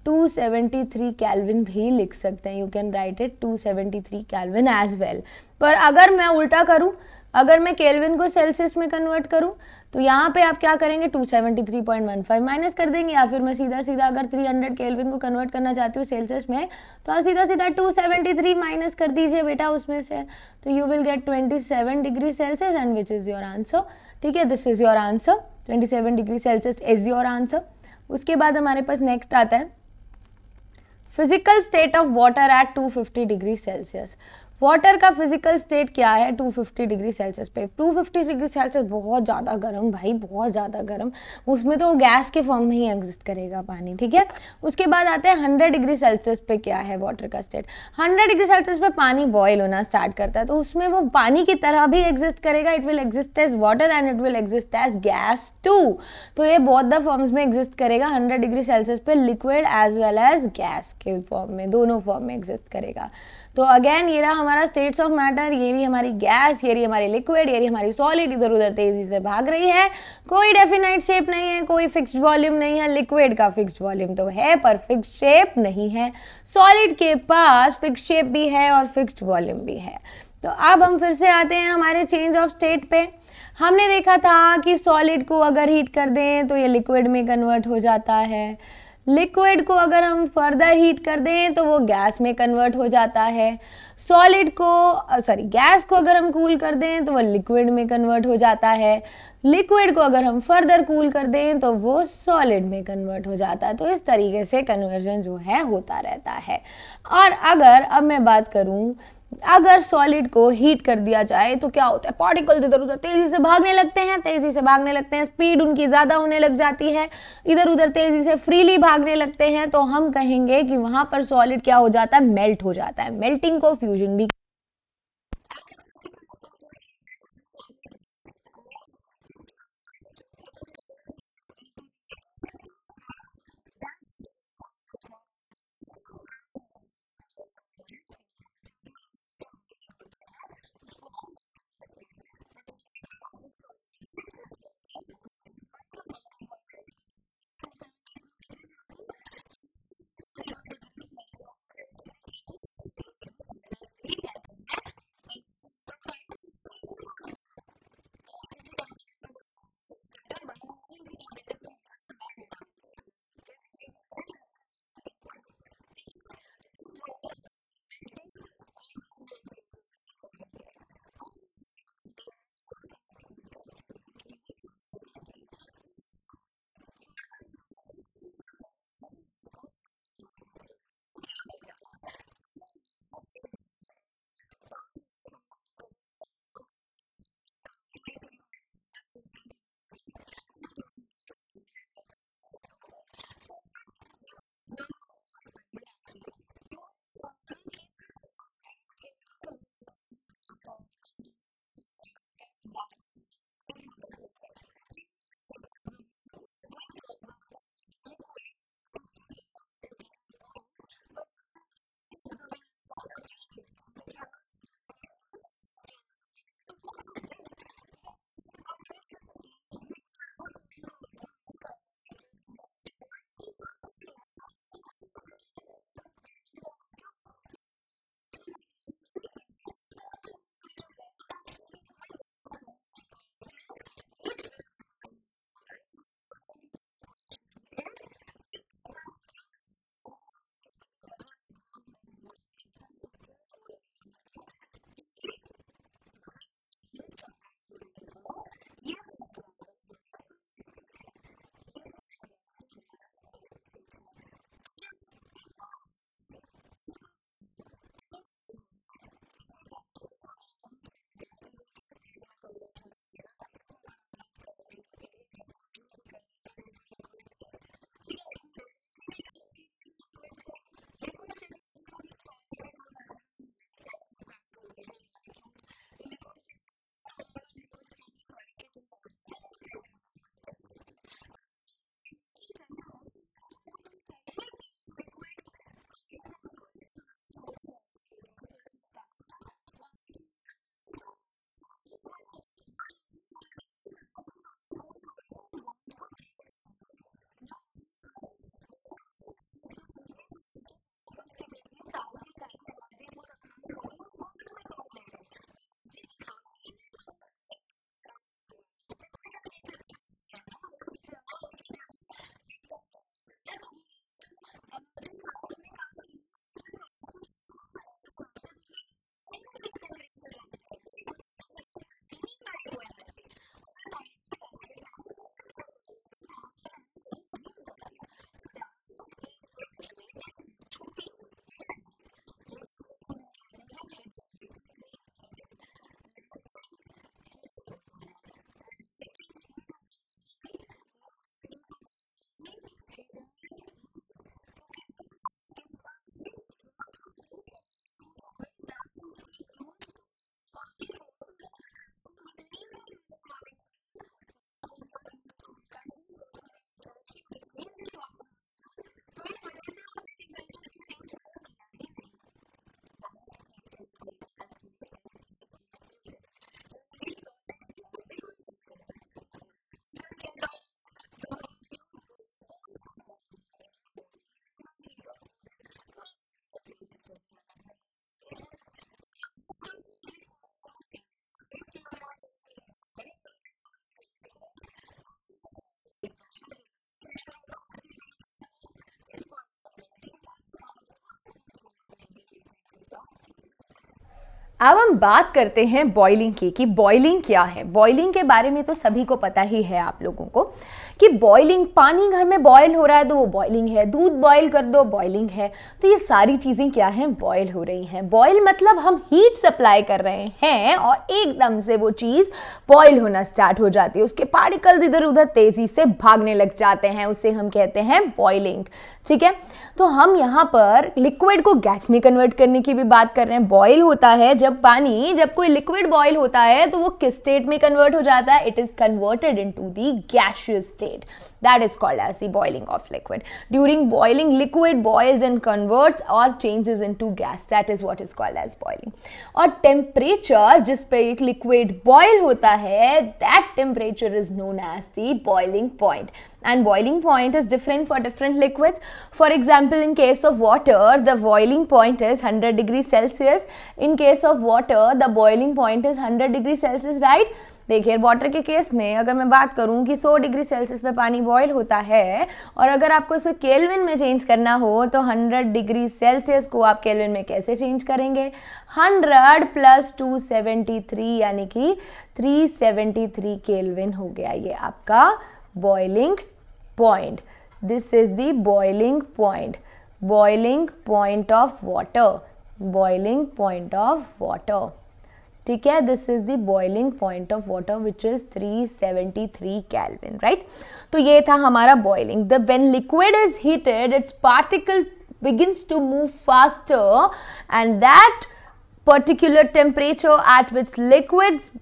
273 केल्विन भी लिख सकते हैं, you can write it 273 kelvin as well. पर अगर मैं उल्टा करूं, अगर मैं केल्विन को सेल्सियस में कन्वर्ट करूं, तो यहाँ पे आप क्या करेंगे, 273.15 माइनस कर देंगे, या फिर मैं सीधा सीधा अगर 300 केल्विन को कन्वर्ट करना चाहती हूँ सेल्सियस में, तो आप सीधा सीधा 273 माइनस कर दीजिए बेटा उसमें से, तो you will get 27 degree Celsius and which is your answer. ठीक है, this is your answer, 27 degree Celsius is your answer. उसके बाद हमारे पास नेक्स्ट आता है physical state of water at 250 degree Celsius. Water का फिजिकल स्टेट क्या है 250 डिग्री सेल्सियस पे? 250 डिग्री सेल्सियस बहुत ज़्यादा गर्म भाई, बहुत ज़्यादा गर्म, उसमें तो गैस के फॉर्म में ही एग्जिस्ट करेगा पानी। ठीक है, उसके बाद आते हैं 100 डिग्री सेल्सियस पे क्या है वाटर का स्टेट। 100 डिग्री सेल्सियस पे पानी बॉयल होना स्टार्ट करता है, तो उसमें वो पानी की तरह भी एग्जिस्ट करेगा, it will exist as water and it will exist as gas too. तो ये बोथ द फॉर्म्स में एग्जिस्ट करेगा 100 डिग्री सेल्सियस पे, liquid as well as gas के फॉर्म में, दोनों फॉर्म में एग्जिस्ट करेगा। तो अगेन ये रहा हमारा स्टेट्स ऑफ मैटर, ये रही हमारी गैस, ये रही हमारी लिक्विड, ये रही हमारी सॉलिड, इधर उधर तेजी से भाग रही है, कोई डेफिनाइट शेप नहीं है, कोई फिक्स्ड वॉल्यूम नहीं है। लिक्विड का फिक्स्ड वॉल्यूम तो है पर फिक्स्ड शेप नहीं है, सॉलिड के पास फिक्स्ड शेप भी है और फिक्स्ड वॉल्यूम भी है। तो अब हम फिर से आते हैं हमारे चेंज ऑफ स्टेट पे। हमने देखा था कि सॉलिड को अगर हीट कर दें तो ये लिक्विड में कन्वर्ट हो जाता है, लिक्विड को अगर हम फर्दर हीट कर दें तो वो गैस में कन्वर्ट हो जाता है, सॉलिड को गैस को अगर हम कूल कर दें तो वो लिक्विड में कन्वर्ट हो जाता है, लिक्विड को अगर हम फर्दर कूल कर दें तो वो सॉलिड में कन्वर्ट हो जाता है। तो इस तरीके से कन्वर्जन जो है होता रहता है। और अगर अब मैं बात करूं, अगर सॉलिड को हीट कर दिया जाए तो क्या होता है, पार्टिकल्स इधर उधर तेजी से भागने लगते हैं, तेजी से भागने लगते हैं, स्पीड उनकी ज़्यादा होने लग जाती है, इधर उधर तेजी से फ्रीली भागने लगते हैं, तो हम कहेंगे कि वहां पर सॉलिड क्या हो जाता है, मेल्ट हो जाता है। मेल्टिंग को फ्यूजन भी अब हम बात करते हैं बॉइलिंग की, कि बॉइलिंग क्या है। बॉइलिंग के बारे में तो सभी को पता ही है आप लोगों को, कि बॉइलिंग, पानी घर में बॉयल हो रहा है तो वो बॉइलिंग है, दूध बॉयल कर दो बॉइलिंग है। तो ये सारी चीज़ें क्या हैं, बॉयल हो रही हैं। बॉयल मतलब हम हीट सप्लाई कर रहे हैं और एकदम से वो चीज़ बॉयल होना स्टार्ट हो जाती है, उसके पार्टिकल्स इधर उधर तेज़ी से भागने लग जाते हैं, उसे हम कहते हैं बॉइलिंग। ठीक है, तो हम यहाँ पर लिक्विड को गैस में कन्वर्ट करने की भी बात कर रहे हैं। बॉयल होता है जब पानी, जब कोई लिक्विड बॉयल होता है तो वो किस स्टेट में कन्वर्ट हो जाता है, it is converted into the gaseous state, that is called as the boiling of liquid. During boiling, liquid boils and converts or changes into gas, that is what is called as boiling. और temperature जिस पे एक liquid boil होता है, that temperature is known as the boiling point. And boiling point is different for different liquids. For example, in case of water, the boiling point is 100 degrees Celsius. In case of water, the boiling point is 100 degrees Celsius, right? देखिए, water के case में अगर मैं बात करूं कि 100 degree Celsius पे पानी बॉयल होता है, और अगर आपको इसे केल्विन में चेंज करना हो तो 100 डिग्री सेल्सियस को आप केल्विन में कैसे चेंज करेंगे, 100 प्लस 273 यानी कि 373 केल्विन हो गया ये आपका boiling point. This is the boiling point of water, boiling point of water. ठीक है, this is the boiling point of water which is 373 kelvin, right. तो ये था हमारा boiling. The when liquid is heated, its particle begins to move faster, and that particular temperature at which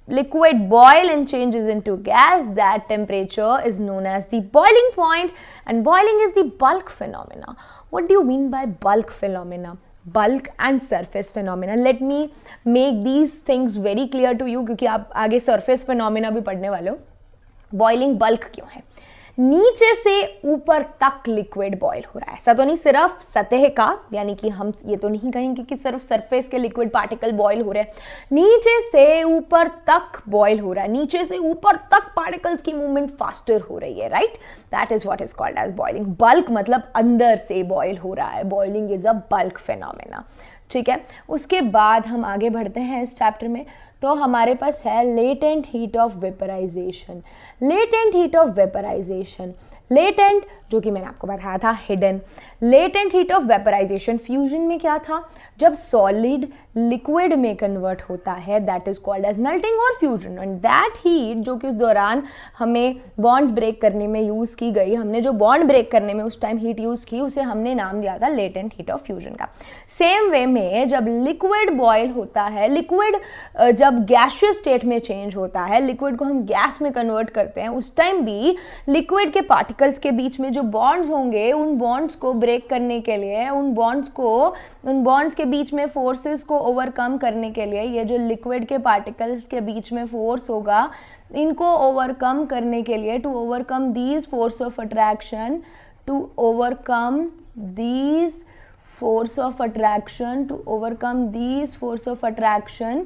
liquid boil and changes into gas, that temperature is known as the boiling point, and boiling is the bulk phenomena. What do you mean by bulk phenomena? Bulk and surface phenomena. Let me make these things very clear to you, क्योंकि आप आगे surface phenomena भी पढ़ने वाले हो। Boiling bulk क्यों है? नीचे से ऊपर तक लिक्विड बॉयल हो रहा है। ऐसा तो नहीं सिर्फ सतह का, यानी कि हम ये तो नहीं कहेंगे कि सिर्फ सरफेस के लिक्विड पार्टिकल बॉयल हो रहे हैं, नीचे से ऊपर तक बॉयल हो रहा है, नीचे से ऊपर तक पार्टिकल्स की मूवमेंट फास्टर हो रही है, right. That is what is called as boiling. Bulk मतलब अंदर से बॉयल हो रहा है, boiling is a bulk phenomena. ठीक है, उसके बाद हम आगे बढ़ते हैं इस चैप्टर में। तो हमारे पास है latent heat of vaporization. Latent heat of vaporization, latent जो कि मैंने आपको बताया था hidden. Latent heat of vaporization, fusion में क्या था, जब सॉलिड लिक्विड में कन्वर्ट होता है, that is called as melting और फ्यूजन। एंड दैट हीट जो कि उस दौरान हमें बॉन्ड्स ब्रेक करने में यूज़ की गई, हमने जो बॉन्ड ब्रेक करने में उस टाइम हीट यूज़ की, उसे हमने नाम दिया था लेटेंट हीट ऑफ फ्यूजन का। सेम वे में जब लिक्विड बॉयल होता है, लिक्विड जब गैसियस स्टेट में चेंज होता है, लिक्विड को हम गैस में कन्वर्ट करते हैं, उस टाइम भी लिक्विड के पार्टिकल्स के बीच में जो बॉन्ड्स होंगे, उन बॉन्ड्स को ब्रेक करने के लिए, उन बॉन्ड्स के बीच में फोर्सेस को ओवरकम करने के लिए, ये जो लिक्विड के पार्टिकल्स के बीच में फोर्स होगा, इनको ओवरकम करने के लिए, to overcome these force of attraction, to overcome these force of attraction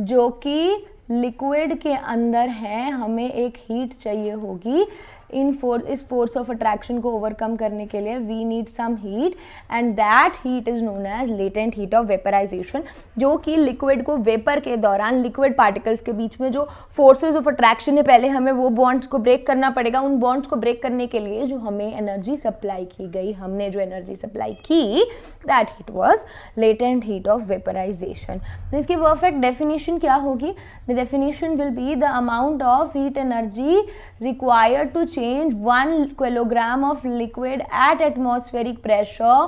जो कि लिक्विड के अंदर है, हमें एक हीट चाहिए होगी। इस फोर्स ऑफ अट्रैक्शन को ओवरकम करने के लिए we need some heat, and that heat is known as latent heat of vaporization, जो कि लिक्विड को वेपर के दौरान लिक्विड पार्टिकल्स के बीच में जो फोर्सेस ऑफ अट्रैक्शन है, पहले हमें वो बॉन्ड्स को ब्रेक करना पड़ेगा। उन बॉन्ड्स को ब्रेक करने के लिए जो हमें एनर्जी सप्लाई की गई, हमने जो एनर्जी सप्लाई की, that heat was latent heat of vaporization. तो इसकी परफेक्ट डेफिनेशन क्या होगी? The definition will be the amount of heat energy required to change 1 kilogram of liquid at atmospheric pressure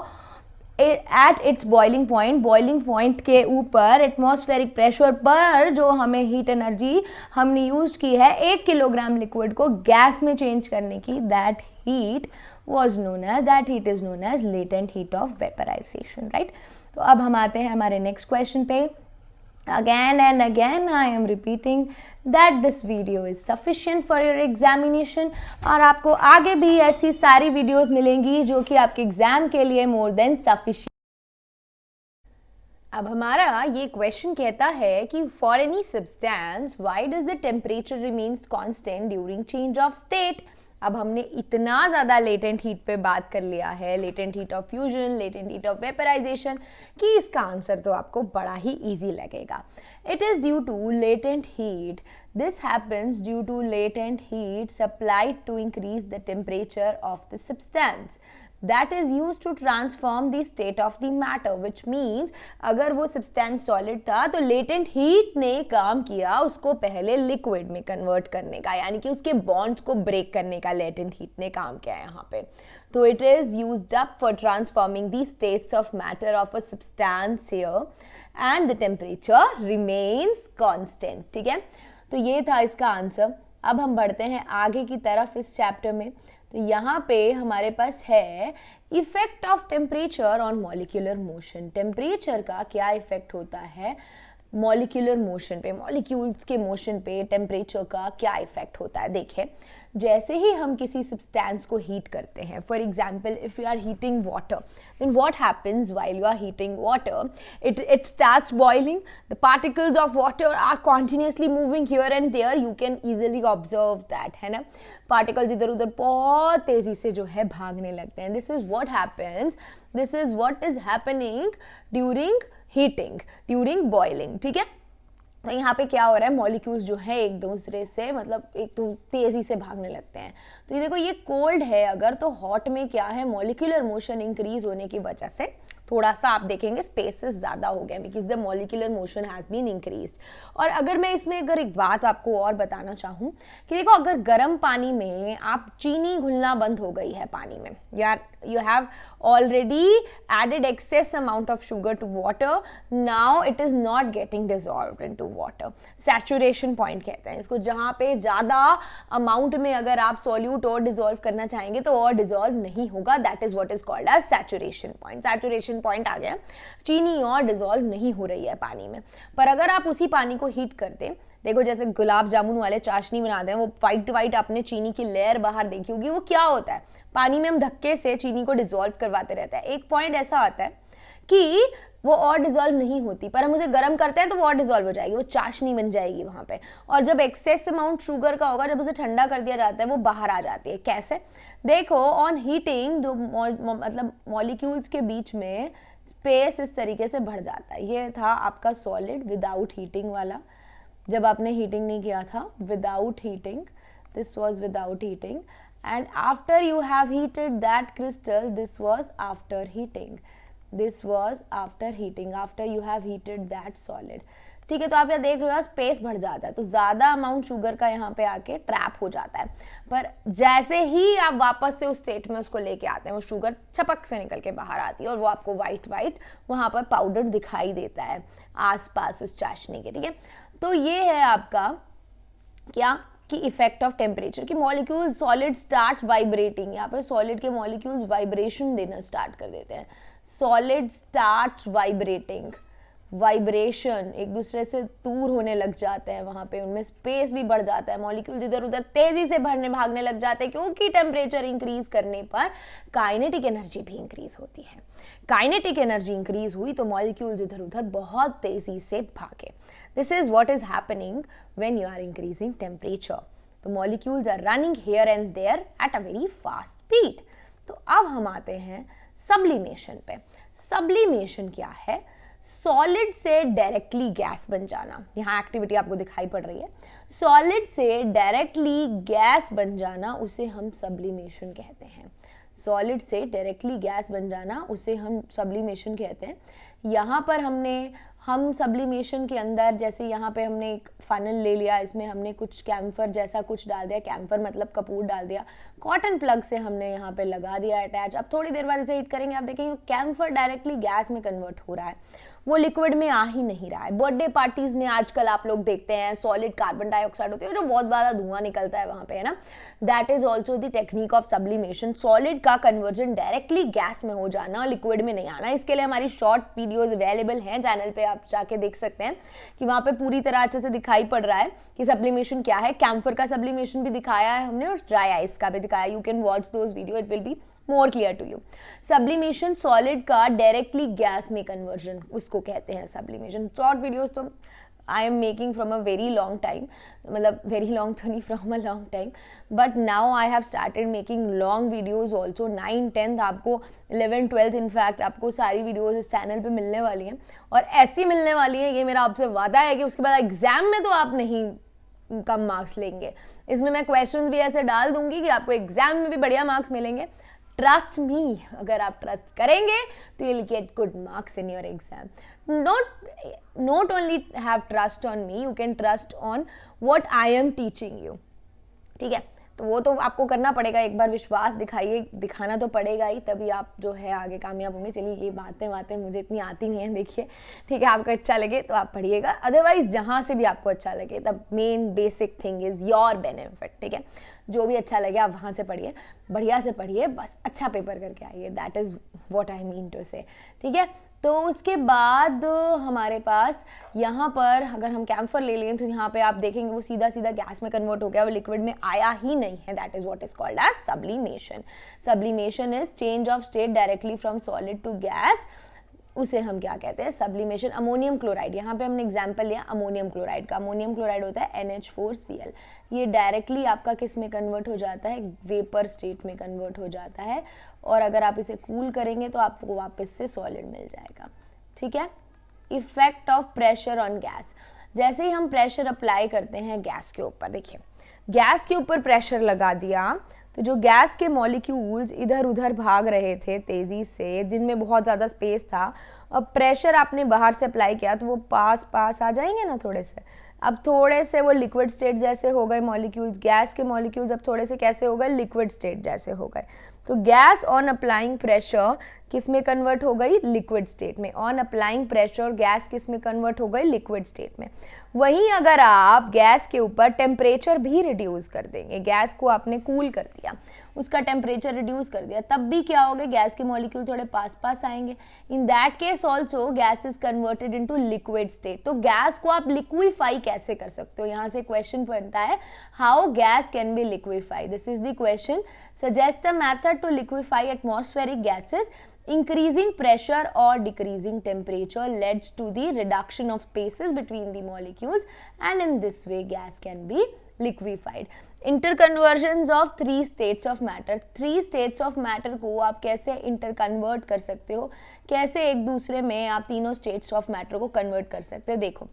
at its boiling point। boiling point के ऊपर atmospheric pressure पर जो हमें heat energy हमने यूज की है 1 किलोग्राम लिक्विड को gas में चेंज करने की, that heat is known as latent heat of vaporization, right। तो अब हम आते हैं हमारे नेक्स्ट क्वेश्चन पे। Again and again I am repeating that this video is sufficient for your examination, और आपको आगे भी ऐसी सारी वीडियोस मिलेंगी जो कि आपके एग्जाम के लिए more than sufficient। अब हमारा ये क्वेश्चन कहता है कि for any substance why does the temperature remains constant during change of state। अब हमने इतना ज़्यादा लेटेंट हीट पे बात कर लिया है, latent heat of fusion, latent heat of vaporization, कि इसका आंसर तो आपको बड़ा ही ईजी लगेगा. It is due to latent heat. This happens due to latent heat supplied to increase the temperature of the substance that is used to transform the state of the matter, which means अगर वो substance solid था तो latent heat ने काम किया उसको पहले liquid में convert करने का, यानी कि उसके bonds को break करने का latent heat ने काम किया यहाँ पे. तो it is used up for transforming the states of matter of a substance here and the temperature remains constant. ठीक है, तो ये था इसका आंसर. अब हम बढ़ते हैं आगे की तरफ इस चैप्टर में. तो यहाँ पे हमारे पास है effect of temperature on molecular motion. Temperature का क्या इफेक्ट होता है मॉलिक्यूलर मोशन पे, मॉलिक्यूल्स के मोशन पे टेम्परेचर का क्या इफेक्ट होता है. देखिए, जैसे ही हम किसी सब्सटेंस को हीट करते हैं, for example if you are heating water, then what happens while you are heating water, it starts boiling, the particles of water are continuously moving here and there, you can easily observe that, है ना. Particles इधर उधर बहुत तेजी से जो है भागने लगते हैं. This is what happens, this is what is happening during heating, during boiling. ठीक है, तो यहाँ पे क्या हो रहा है, मॉलिक्यूल्स जो है एक दूसरे से मतलब एक तो तेज़ी से भागने लगते हैं. तो ये देखो, ये कोल्ड है अगर, तो हॉट में क्या है, मॉलिक्यूलर मोशन इंक्रीज होने की वजह से थोड़ा सा आप देखेंगे स्पेसेस ज़्यादा हो गए, because the molecular motion has been increased. और अगर मैं इसमें अगर एक बात आपको और बताना चाहूँ कि देखो, अगर गर्म पानी में आप चीनी घुलना बंद हो गई है पानी में, यार you have already added excess amount of sugar to water, now it is not getting dissolved into water. Saturation point कहते हैं इसको, जहाँ पे ज़्यादा अमाउंट में अगर आप सॉल्यूट और डिजोल्व करना चाहेंगे तो और डिजोल्व नहीं होगा. That is what is called as saturation point. Saturation point आ गया, चीनी और डिजोल्व नहीं हो रही है पानी में. पर अगर आप उसी पानी को हीट करते, देखो जैसे गुलाब जामुन वाले चाशनी बनाते हैं, वो वाइट वाइट आपने चीनी की लेयर बाहर देखी होगी, वो क्या होता है, पानी में हम धक्के से चीनी को डिजोल्व करवाते रहते हैं. एक पॉइंट ऐसा आता है कि वो और डिजोल्व नहीं होती, पर हम उसे गर्म करते हैं तो वो और डिजोल्व हो जाएगी, वो चाशनी बन जाएगी वहाँ पे. और जब एक्सेस अमाउंट शुगर का होगा, जब उसे ठंडा कर दिया जाता है, वो बाहर आ जाती है. कैसे, देखो ऑन हीटिंग जो मतलब मॉलिक्यूल्स के बीच में स्पेस इस तरीके से बढ़ जाता है. ये था आपका सॉलिड विदाउट हीटिंग वाला, जब आपने हीटिंग नहीं किया था, without heating, this was without heating, and after you have heated that crystal, this was after heating, this was after heating, after you have heated that solid. ठीक है, तो आप यहाँ देख रहे हो स्पेस बढ़ जाता है, तो ज़्यादा अमाउंट शुगर का यहाँ पे आके ट्रैप हो जाता है. पर जैसे ही आप वापस से उस स्टेट में उसको लेके आते हैं, वो शुगर छपक से निकल के बाहर आती है और वो आपको वाइट वाइट वहाँ पर पाउडर दिखाई देता है आसपास उस चाशनी के. ठीक है, तो ये है आपका क्या कि इफेक्ट ऑफ टेम्परेचर, कि मॉलिक्यूल सॉलिड स्टार्ट वाइब्रेटिंग. यहाँ पे सॉलिड के मॉलिक्यूल्स वाइब्रेशन देना स्टार्ट कर देते हैं. सॉलिड स्टार्ट वाइब्रेटिंग, वाइब्रेशन, एक दूसरे से दूर होने लग जाते हैं, वहाँ पे उनमें स्पेस भी बढ़ जाता है, मॉलिक्यूल्स इधर उधर तेजी से भागने लग जाते हैं, क्योंकि टेम्परेचर इंक्रीज करने पर काइनेटिक एनर्जी भी इंक्रीज होती है. काइनेटिक एनर्जी इंक्रीज हुई तो मॉलिक्यूल्स इधर उधर बहुत तेजी से भागे. This is what is happening when you are increasing temperature. तो molecules are running here and there at a very fast speed. तो अब हम आते हैं सब्लिमेशन पे. सब्लिमेशन क्या है, सॉलिड से डायरेक्टली गैस बन जाना. यहाँ एक्टिविटी आपको दिखाई पड़ रही है, सॉलिड से डायरेक्टली गैस बन जाना उसे हम सब्लिमेशन कहते हैं. सॉलिड से डायरेक्टली गैस बन जाना उसे हम सब्लिमेशन कहते हैं. यहाँ पर हम सब्लिमेशन के अंदर, जैसे यहाँ पे हमने एक फनल ले लिया, इसमें हमने कुछ कैम्फर जैसा कुछ डाल दिया, कैम्फर मतलब कपूर डाल दिया, कॉटन प्लग से हमने यहाँ पे लगा दिया अटैच. अब थोड़ी देर बाद इसे हीट करेंगे, आप देखेंगे कैम्फर डायरेक्टली गैस में कन्वर्ट हो रहा है, वो लिक्विड में आ ही नहीं रहा है. बर्थडे पार्टीज में आजकल आप लोग देखते हैं सॉलिड कार्बन डाइऑक्साइड होती है जो बहुत ज़्यादा धुआं निकलता है वहाँ पे, है ना. That is also the technique of sublimation. Solid का कन्वर्जन डायरेक्टली गैस में हो जाना, लिक्विड में नहीं आना. इसके लिए हमारी शॉर्ट वीडियोज अवेलेबल हैं चैनल पे, आप जाके देख सकते हैं कि वहाँ पे पूरी तरह अच्छे से दिखाई पड़ रहा है कि सब्लिमेशन क्या है. कैम्फर का सब्लिमेशन भी दिखाया है हमने और ड्राई आइस का भी दिखाया. You can watch those video, it will be more clear to you. Sublimation solid का डायरेक्टली गैस में कन्वर्जन, उसको कहते हैं सब्लिमेशन. शॉर्ट वीडियोस तो I am making from a very long time, मतलब वेरी लॉन्ग तो नहीं, from a long time, but now I have started making long videos also. 9th 10th आपको, 11th 12th in fact आपको सारी videos इस channel पे मिलने वाली हैं, और ऐसी मिलने वाली है, ये मेरा आपसे वादा है कि उसके बाद एग्जाम में तो आप नहीं कम मार्क्स लेंगे। इसमें मैं क्वेश्चंस भी ऐसे डाल दूंगी कि आपको एग्जाम में भी बढ़िया मार्क्स मिलेंगे। ट्रस्ट मी, अगर आप ट्रस्ट करेंगे तो you will get good marks in your exam. Not only have trust on me, you can trust on what I am teaching you, ठीक है। तो वो तो आपको करना पड़ेगा, एक बार विश्वास दिखाइए, दिखाना तो पड़ेगा ही, तभी आप जो है आगे कामयाब होंगे। चलिए ये बातें मुझे इतनी आती नहीं है, देखिए, ठीक है। आपको अच्छा लगे तो आप पढ़िएगा, अदरवाइज जहाँ से भी आपको अच्छा लगे, the main basic thing is your benefit, ठीक है। जो भी अच्छा लगे आप वहाँ से पढ़िए, बढ़िया से पढ़िए, बस अच्छा पेपर करके आइए, that is what I mean to say, ठीक है। तो उसके बाद हमारे पास यहाँ पर अगर हम कैम्फर ले लें तो यहाँ पे आप देखेंगे वो सीधा सीधा गैस में कन्वर्ट हो गया, वो लिक्विड में आया ही नहीं है। That is what is called as sublimation. Sublimation is change of state directly from solid to gas, उसे हम क्या कहते हैं, सब्लिमेशन। अमोनियम क्लोराइड, यहाँ पे हमने एग्जांपल लिया अमोनियम क्लोराइड का। अमोनियम क्लोराइड होता है NH4Cl, ये डायरेक्टली आपका किस में कन्वर्ट हो जाता है, वेपर स्टेट में कन्वर्ट हो जाता है, और अगर आप इसे कूल करेंगे तो आपको वापस से सॉलिड मिल जाएगा, ठीक है। Effect of pressure on gas, जैसे ही हम प्रेशर अप्लाई करते हैं गैस के ऊपर, देखिए गैस के ऊपर प्रेशर लगा दिया तो जो गैस के मॉलिक्यूल्स इधर उधर भाग रहे थे तेज़ी से, जिनमें बहुत ज़्यादा स्पेस था, अब प्रेशर आपने बाहर से अप्लाई किया तो वो पास पास आ जाएंगे ना थोड़े से। अब थोड़े से वो लिक्विड स्टेट जैसे हो गए मॉलिक्यूल्स, गैस के मॉलिक्यूल्स अब थोड़े से कैसे हो गए, लिक्विड स्टेट जैसे हो गए। तो गैस ऑन अप्लाइंग प्रेशर किस में कन्वर्ट हो गई, लिक्विड स्टेट में। ऑन अप्लाइंग प्रेशर गैस किस में कन्वर्ट हो गई, लिक्विड स्टेट में। वहीं अगर आप गैस के ऊपर टेम्परेचर भी रिड्यूस कर देंगे, गैस को आपने कूल कर दिया, उसका टेम्परेचर रिड्यूस कर दिया, तब भी क्या होगा, गैस के मॉलिक्यूल थोड़े पास पास आएंगे। In that case also gas is converted into liquid state. तो गैस को आप लिक्विफाई कैसे कर सकते हो, यहाँ से क्वेश्चन बनता है, how gas can be liquefy. This is the question. Suggest a method to liquefy atmospheric gases. Increasing pressure or decreasing temperature leads to the reduction of spaces between the molecules, and in this way gas can be liquefied. Interconversions of three states of matter. Three states of matter को आप कैसे interconvert कर सकते हो, कैसे एक दूसरे में आप तीनों states of matter को convert कर सकते हो। देखो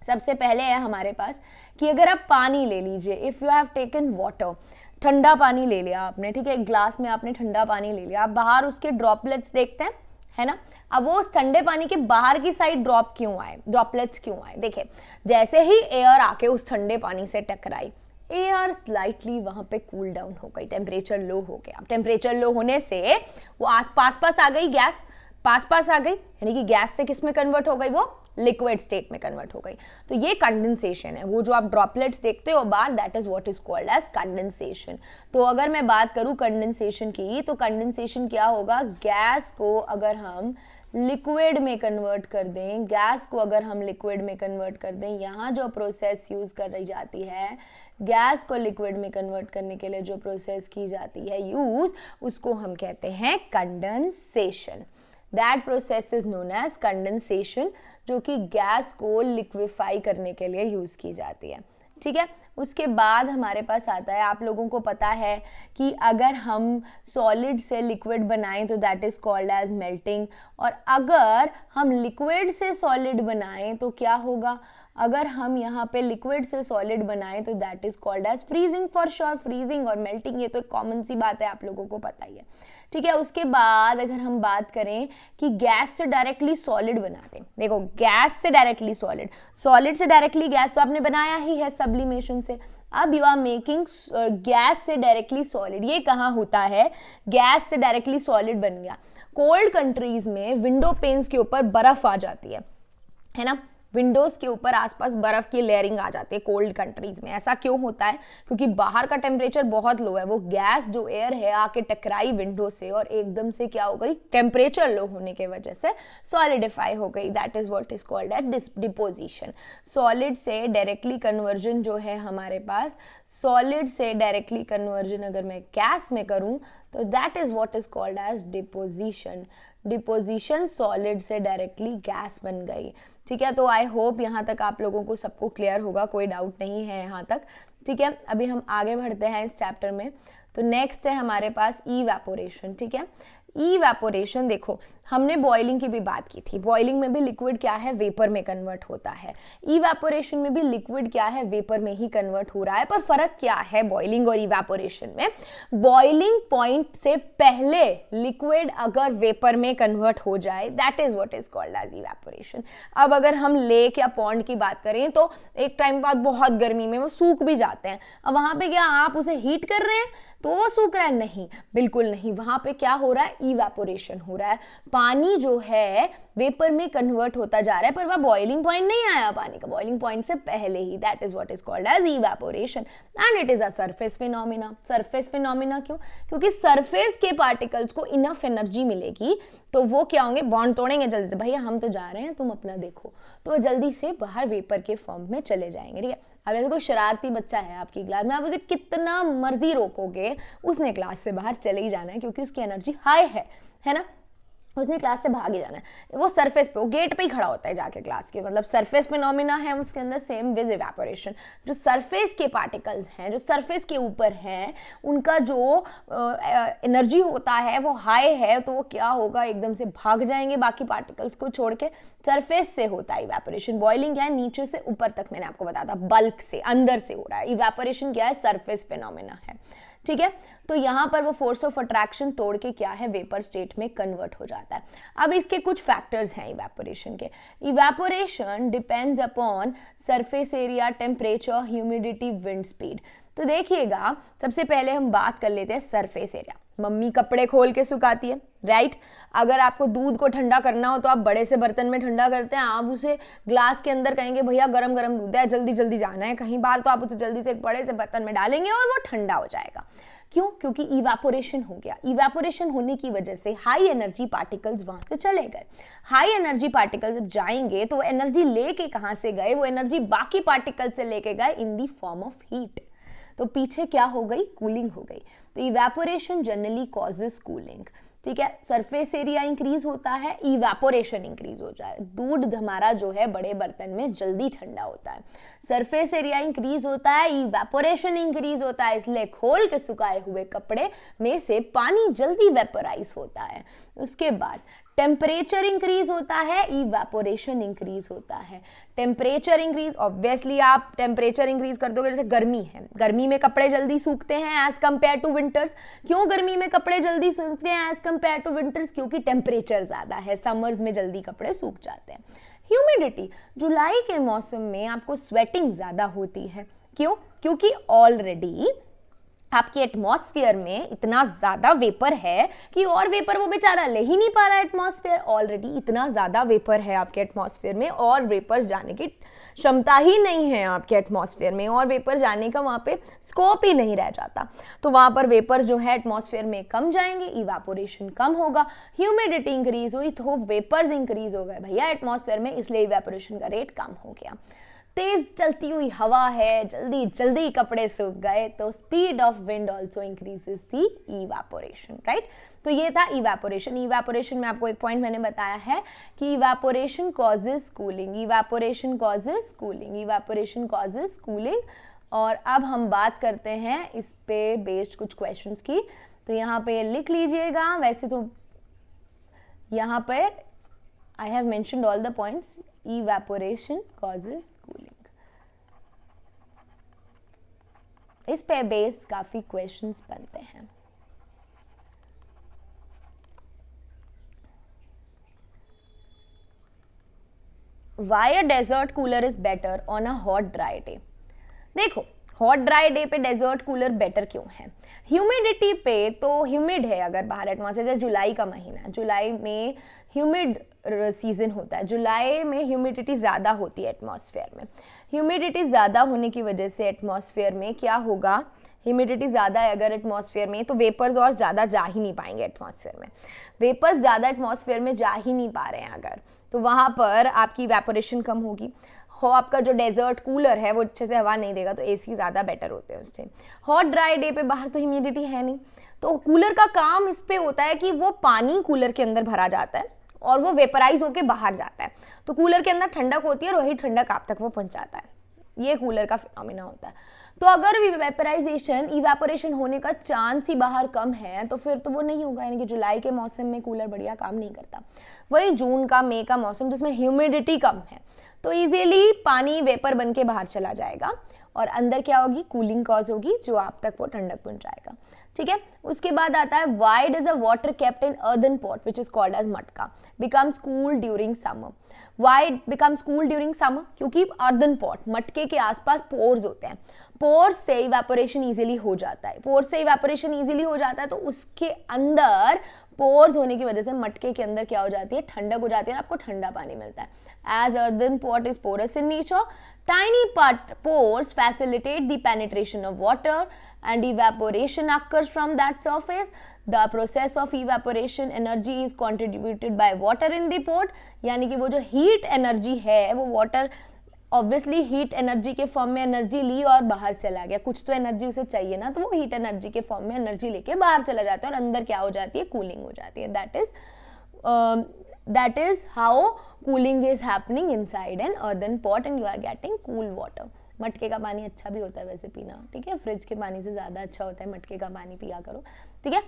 सबसे पहले है हमारे पास कि अगर आप पानी ले लीजिए, if you have taken water, ठंडा पानी ले लिया आपने, ठीक है, एक ग्लास में आपने ठंडा पानी ले लिया, आप बाहर उसके ड्रॉपलेट्स देखते हैं, है ना। अब वो उस ठंडे पानी के बाहर की साइड ड्रॉपलेट्स क्यों आए, देखिए जैसे ही एयर आके उस ठंडे पानी से टकराई, एयर स्लाइटली वहाँ पे कूल डाउन हो गई, टेम्परेचर लो हो गया। टेम्परेचर लो होने से वो पास पास आ गई, गैस पास आ गई, यानी कि गैस से किस में कन्वर्ट हो गई, वो लिक्विड स्टेट में कन्वर्ट हो गई। तो ये कंडेंसेशन है, वो जो आप ड्रॉपलेट्स देखते हो बाहर, that is what is called as condensation. तो अगर मैं बात करूं कंडेंसेशन की, तो कंडेंसेशन क्या होगा, गैस को अगर हम लिक्विड में कन्वर्ट कर दें, गैस को अगर हम लिक्विड में कन्वर्ट कर दें, यहाँ जो प्रोसेस यूज कर रही जाती है, गैस को लिक्विड में कन्वर्ट करने के लिए जो प्रोसेस की जाती है यूज, उसको हम कहते हैं condensation. That process is known as condensation, जो कि गैस को लिक्विफाई करने के लिए यूज की जाती है, ठीक है। उसके बाद हमारे पास आता है, आप लोगों को पता है कि अगर हम सॉलिड से लिक्विड बनाएं तो that is called as melting, और अगर हम लिक्विड से सॉलिड बनाएं तो क्या होगा, अगर हम यहाँ पे लिक्विड से सॉलिड बनाएं तो that is called as freezing. For sure freezing और मेल्टिंग ये तो एक कॉमन सी बात है, आप लोगों को पता ही है, ठीक है। उसके बाद अगर हम बात करें कि गैस से डायरेक्टली सॉलिड बनाते हैं, देखो गैस से डायरेक्टली सॉलिड, सॉलिड से डायरेक्टली गैस तो आपने बनाया ही है सब्लिमेशन से, अब यू आर मेकिंग गैस से डायरेक्टली सॉलिड। ये कहाँ होता है, गैस से डायरेक्टली सॉलिड बन गया। कोल्ड कंट्रीज में विंडो पेन्स के ऊपर बर्फ आ जाती है ना, विंडोज के ऊपर आसपास बर्फ की लेयरिंग आ जाती है कोल्ड कंट्रीज में। ऐसा क्यों होता है, क्योंकि बाहर का टेम्परेचर बहुत लो है, वो गैस जो एयर है आके टकराई विंडो से और एकदम से क्या हो गई, टेम्परेचर लो होने की वजह से सॉलिडिफाई हो गई। That is what is called at deposition. Solid से डायरेक्टली कन्वर्जन जो है हमारे पास, सॉलिड से डायरेक्टली कन्वर्जन अगर मैं गैस में करूं तो that is what is called as deposition. Deposition solid से डायरेक्टली गैस बन गई। ठीक है, तो आई होप यहाँ तक आप लोगों को सबको क्लियर होगा, कोई डाउट नहीं है यहाँ तक। ठीक है, अभी हम आगे बढ़ते हैं इस चैप्टर में। तो नेक्स्ट है हमारे पास इवैपोरेशन। ठीक है, इवैपोरेशन देखो, हमने बॉइलिंग की भी बात की थी। बॉइलिंग में भी लिक्विड क्या है, वेपर में कन्वर्ट होता है। इवैपोरेशन में भी लिक्विड क्या है, वेपर में ही कन्वर्ट हो रहा है। पर फर्क क्या है बॉइलिंग और इवैपोरेशन में? बॉइलिंग पॉइंट से पहले लिक्विड अगर वेपर में कन्वर्ट हो जाए, that is what is called as evaporation. अब अगर हम लेक या पॉन्ड की बात करें तो एक टाइम बाद बहुत गर्मी में वो सूख भी जाते हैं। अब वहां पे क्या आप उसे हीट कर रहे हैं तो वो सूख रहा है? नहीं, बिल्कुल नहीं। वहां पे क्या हो रहा है, इवैपोरेशन हो रहा है। पानी जो है वेपर में कन्वर्ट होता जा रहा है, पर वह बॉइलिंग पॉइंट नहीं आया पानी का, बॉइलिंग पॉइंट से पहले ही। That is what is called as evaporation and it is a surface phenomena. Surface phenomena क्यों? क्योंकि सरफेस के पार्टिकल्स को इनफ एनर्जी मिलेगी तो वो क्या होंगे, बॉन्ड तोड़ेंगे जल्दी से, भैया हम तो जा रहे हैं तुम अपना देखो, तो जल्दी से बाहर वेपर के फॉर्म में चले जाएंगे। ठीक है, अब जैसे कोई शरारती बच्चा है आपकी क्लास में, आप उसे कितना मर्जी रोकोगे, उसने क्लास से बाहर चले ही जाना है क्योंकि उसकी एनर्जी हाई है ना, उसने क्लास से भाग ही जाना है। वो सरफेस पे, वो गेट पे ही खड़ा होता है जाके क्लास के, मतलब सरफेस फिनोमिना है उसके अंदर, सेम विद इवैपोरेशन। जो सरफेस के पार्टिकल्स हैं, जो सरफेस के ऊपर हैं, उनका जो एनर्जी होता है वो हाई है, तो वो क्या होगा, एकदम से भाग जाएंगे बाकी पार्टिकल्स को छोड़ के। सरफेस से होता है इवैपोरेशन। बॉइलिंग क्या है, नीचे से ऊपर तक, मैंने आपको बताया था, बल्क से, अंदर से हो रहा है। इवैपोरेशन क्या है, सरफेस फिनोमिना है। ठीक है, तो यहां पर वो फोर्स ऑफ अट्रैक्शन तोड़ के क्या है, वेपर स्टेट में कन्वर्ट हो जाता है। अब इसके कुछ फैक्टर्स हैं इवैपोरेशन के। Evaporation depends upon surface area, temperature, humidity, wind speed. तो देखिएगा, सबसे पहले हम बात कर लेते हैं सरफेस एरिया। मम्मी कपड़े खोल के सुखाती है, राइट। अगर आपको दूध को ठंडा करना हो तो आप बड़े से बर्तन में ठंडा करते हैं, आप उसे ग्लास के अंदर कहेंगे भैया गरम गरम दूध है, जल्दी जल्दी जाना है कहीं बाहर, तो आप उसे जल्दी से एक बड़े से बर्तन में डालेंगे और वो ठंडा हो जाएगा। क्यों? क्योंकि इवैपोरेशन हो गया। इवैपोरेशन होने की वजह से हाई एनर्जी पार्टिकल्स वहां से चले गए। हाई एनर्जी पार्टिकल्स जब जाएंगे तो वो एनर्जी लेके कहां से गए, वो एनर्जी बाकी पार्टिकल से लेके गए इन दी फॉर्म ऑफ हीट। तो पीछे क्या हो गई, कूलिंग हो गई। तो इवैपोरेशन जनरली कॉजेस कूलिंग। ठीक है, सरफेस एरिया इंक्रीज होता है, इवैपोरेशन इंक्रीज हो जाए, दूध हमारा जो है बड़े बर्तन में जल्दी ठंडा होता है। सरफेस एरिया इंक्रीज होता है, इवैपोरेशन इंक्रीज होता है, इसलिए खोल के सुखाए हुए कपड़े में से पानी जल्दी वेपोराइज होता है। उसके बाद टेम्परेचर इंक्रीज होता है, इवैपोरेशन इंक्रीज होता है। टेम्परेचर इंक्रीज, ऑब्वियसली आप टेम्परेचर इंक्रीज कर दोगे, जैसे गर्मी है, गर्मी में कपड़े जल्दी सूखते हैं एज कंपेयर टू विंटर्स। क्यों गर्मी में कपड़े जल्दी सूखते हैं एज कंपेयर टू विंटर्स? क्योंकि टेम्परेचर ज्यादा है, समर्स में जल्दी कपड़े सूख जाते हैं। ह्यूमिडिटी, जुलाई के मौसम में आपको स्वेटिंग ज्यादा होती है। क्यों? क्योंकि ऑलरेडी आपके एटमॉस्फेयर में इतना ज्यादा वेपर है कि और वेपर वो बेचारा ले ही नहीं पा रहा है। एटमॉस्फेयर ऑलरेडी इतना ज्यादा वेपर है आपके एटमॉस्फेयर में, और वेपर्स जाने की क्षमता ही नहीं है आपके एटमॉस्फेयर में, और वेपर जाने का वहां पे स्कोप ही नहीं रह जाता। तो वहां पर वेपर्स जो है एटमॉस्फेयर में कम जाएंगे, इवैपोरेशन कम होगा। ह्यूमिडिटी इंक्रीज हुई तो वेपर्स इंक्रीज हो गए भैया एटमॉस्फेयर में, इसलिए इवैपोरेशन का रेट कम हो गया। तेज चलती हुई हवा है, जल्दी जल्दी कपड़े सूख गए, तो speed of wind also increases the evaporation, right. तो ये था इवैपोरेशन। इवैपोरेशन में आपको एक पॉइंट मैंने बताया है कि evaporation causes cooling, evaporation causes cooling, evaporation causes cooling. और अब हम बात करते हैं इस पे बेस्ड कुछ क्वेश्चंस की। तो यहाँ पे लिख लीजिएगा, वैसे तो यहाँ पर I have mentioned all the points. evaporation causes cooling। इस पे बेस्ड काफी क्वेश्चंस बनते हैं। Why a desert cooler is better on a hot dry day? देखो, हॉट ड्राई डे पे डेजर्ट कूलर बेटर क्यों है? ह्यूमिडिटी पे तो ह्यूमिड है, अगर बाहर एटमॉस्फेयर, जुलाई का महीना, जुलाई में ह्यूमिड सीजन होता है, जुलाई में ह्यूमिडिटी ज़्यादा होती है एटमॉस्फेयर में। ह्यूमिडिटी ज़्यादा होने की वजह से एटमॉस्फेयर में क्या होगा, ह्यूमिडिटी ज़्यादा है अगर एटमॉस्फेयर में, तो वेपर्स और ज़्यादा जा ही नहीं पाएंगे एटमॉस्फेयर में। वेपर्स ज़्यादा एटमॉस्फेयर में जा ही नहीं पा रहे हैं अगर, तो वहाँ पर आपकी इवैपोरेशन कम होगी। हो आपका जो डेजर्ट कूलर है वो अच्छे से हवा नहीं देगा, तो एसी ज़्यादा बेटर होते हैं उस टाइम। हॉट ड्राई डे पे बाहर तो ह्यूमिडिटी है नहीं, तो कूलर का काम इस पे होता है कि वो पानी कूलर के अंदर भरा जाता है और वो वेपराइज होके बाहर जाता है, तो कूलर के अंदर ठंडक होती है और वही ठंडक आप तक वो पहुंचाता है। ये कूलर का फिनोमिना होता है। तो अगर वेपराइजेशन इवेपोरेशन होने का चांस ही बाहर कम है तो फिर तो वो नहीं होगा, यानी कि जुलाई के मौसम में कूलर बढ़िया काम नहीं करता। वही जून का, मई का मौसम जिसमें ह्यूमिडिटी कम है तो इजीली पानी वेपर बन के बाहर चला जाएगा और अंदर क्या होगी, कूलिंग कॉज होगी जो आप तक वो ठंडक पहुंचाएगा। ठीक है, उसके बाद आता है why does a water kept in earthen pot which is called as matka becomes cool during summer. Why becomes cool during summer? क्योंकि अर्दन पॉट, मटके के आसपास पोर्स होते हैं, पोर्स से इवेपोरेशन इजीली हो जाता है, पोर्स से इवेपोरेशन इजीली हो जाता है तो उसके अंदर पोर्स होने की वजह से मटके के अंदर क्या हो जाती है, ठंडक हो जाती है और आपको ठंडा पानी मिलता है। As earthen pot is porous in nature, tiny pores facilitate the penetration of water and evaporation occurs from that surface. The process of evaporation energy is contributed by water in the pot, यानी कि वो जो heat energy है वो water obviously heat energy के form में energy ली और बाहर चला गया, कुछ तो एनर्जी उसे चाहिए ना, तो वो हीट एनर्जी के फॉर्म में एनर्जी लेके बाहर चला जाता है और अंदर क्या हो जाती है, कूलिंग हो जाती है। that is how cooling is happening inside an earthen pot and you are getting cool water. मटके का पानी अच्छा भी होता है वैसे पीना, ठीक है, फ्रिज के पानी से ज़्यादा अच्छा होता है, मटके का पानी पिया करो, ठीक है।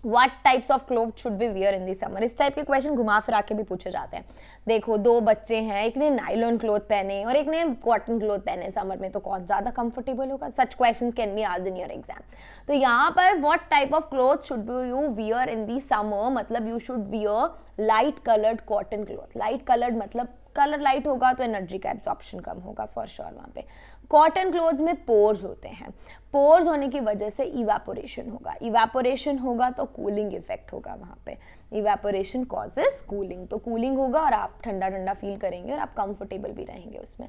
What types of clothes should we wear in the summer? इस टाइप के क्वेश्चन घुमा फिरा के भी पूछे जाते हैं। देखो, दो बच्चे हैं, एक ने नाइलॉन क्लोथ पहने और एक ने कॉटन क्लोथ पहने, समर में तो कौन ज़्यादा कंफर्टेबल होगा? Such questions can be asked in your exam. तो यहाँ पर what type of cloth should you wear in the summer, मतलब you should wear light coloured cotton cloth. Light coloured मतलब कलर लाइट होगा तो एनर्जी का absorption कम होगा for sure वहाँ पे। कॉटन क्लोथ्स में पोर्स होते हैं, पोर्स होने की वजह से इवेपोरेशन होगा, इवेपोरेशन होगा तो कूलिंग इफेक्ट होगा वहाँ पे, इवेपोरेशन कॉजेस कूलिंग, तो कूलिंग होगा और आप ठंडा ठंडा फील करेंगे और आप कंफर्टेबल भी रहेंगे उसमें।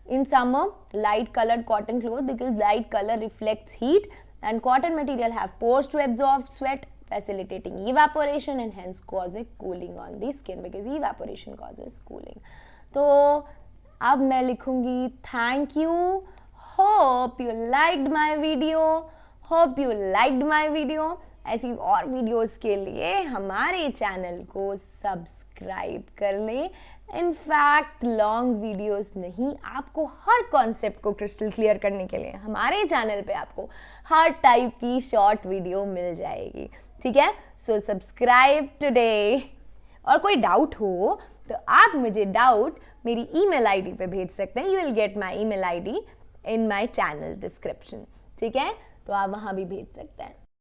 In summer light coloured cotton cloth because light colour reflects heat and cotton material have pores to absorb sweat facilitating evaporation and hence causing cooling on the skin because evaporation causes cooling. तो अब मैं लिखूंगी thank you, hope you liked my video, hope you liked my video. ऐसी और videos के लिए हमारे channel को सब्सक्राइब कर लें। इनफैक्ट लॉन्ग वीडियोस नहीं, आपको हर कॉन्सेप्ट को क्रिस्टल क्लियर करने के लिए हमारे चैनल पे आपको हर टाइप की शॉर्ट वीडियो मिल जाएगी, ठीक है। So subscribe today. और कोई डाउट हो तो आप मुझे डाउट मेरी ईमेल आईडी पे भेज सकते हैं। You will get my email ID in my channel description, ठीक है, तो आप वहाँ भी भेज सकते हैं।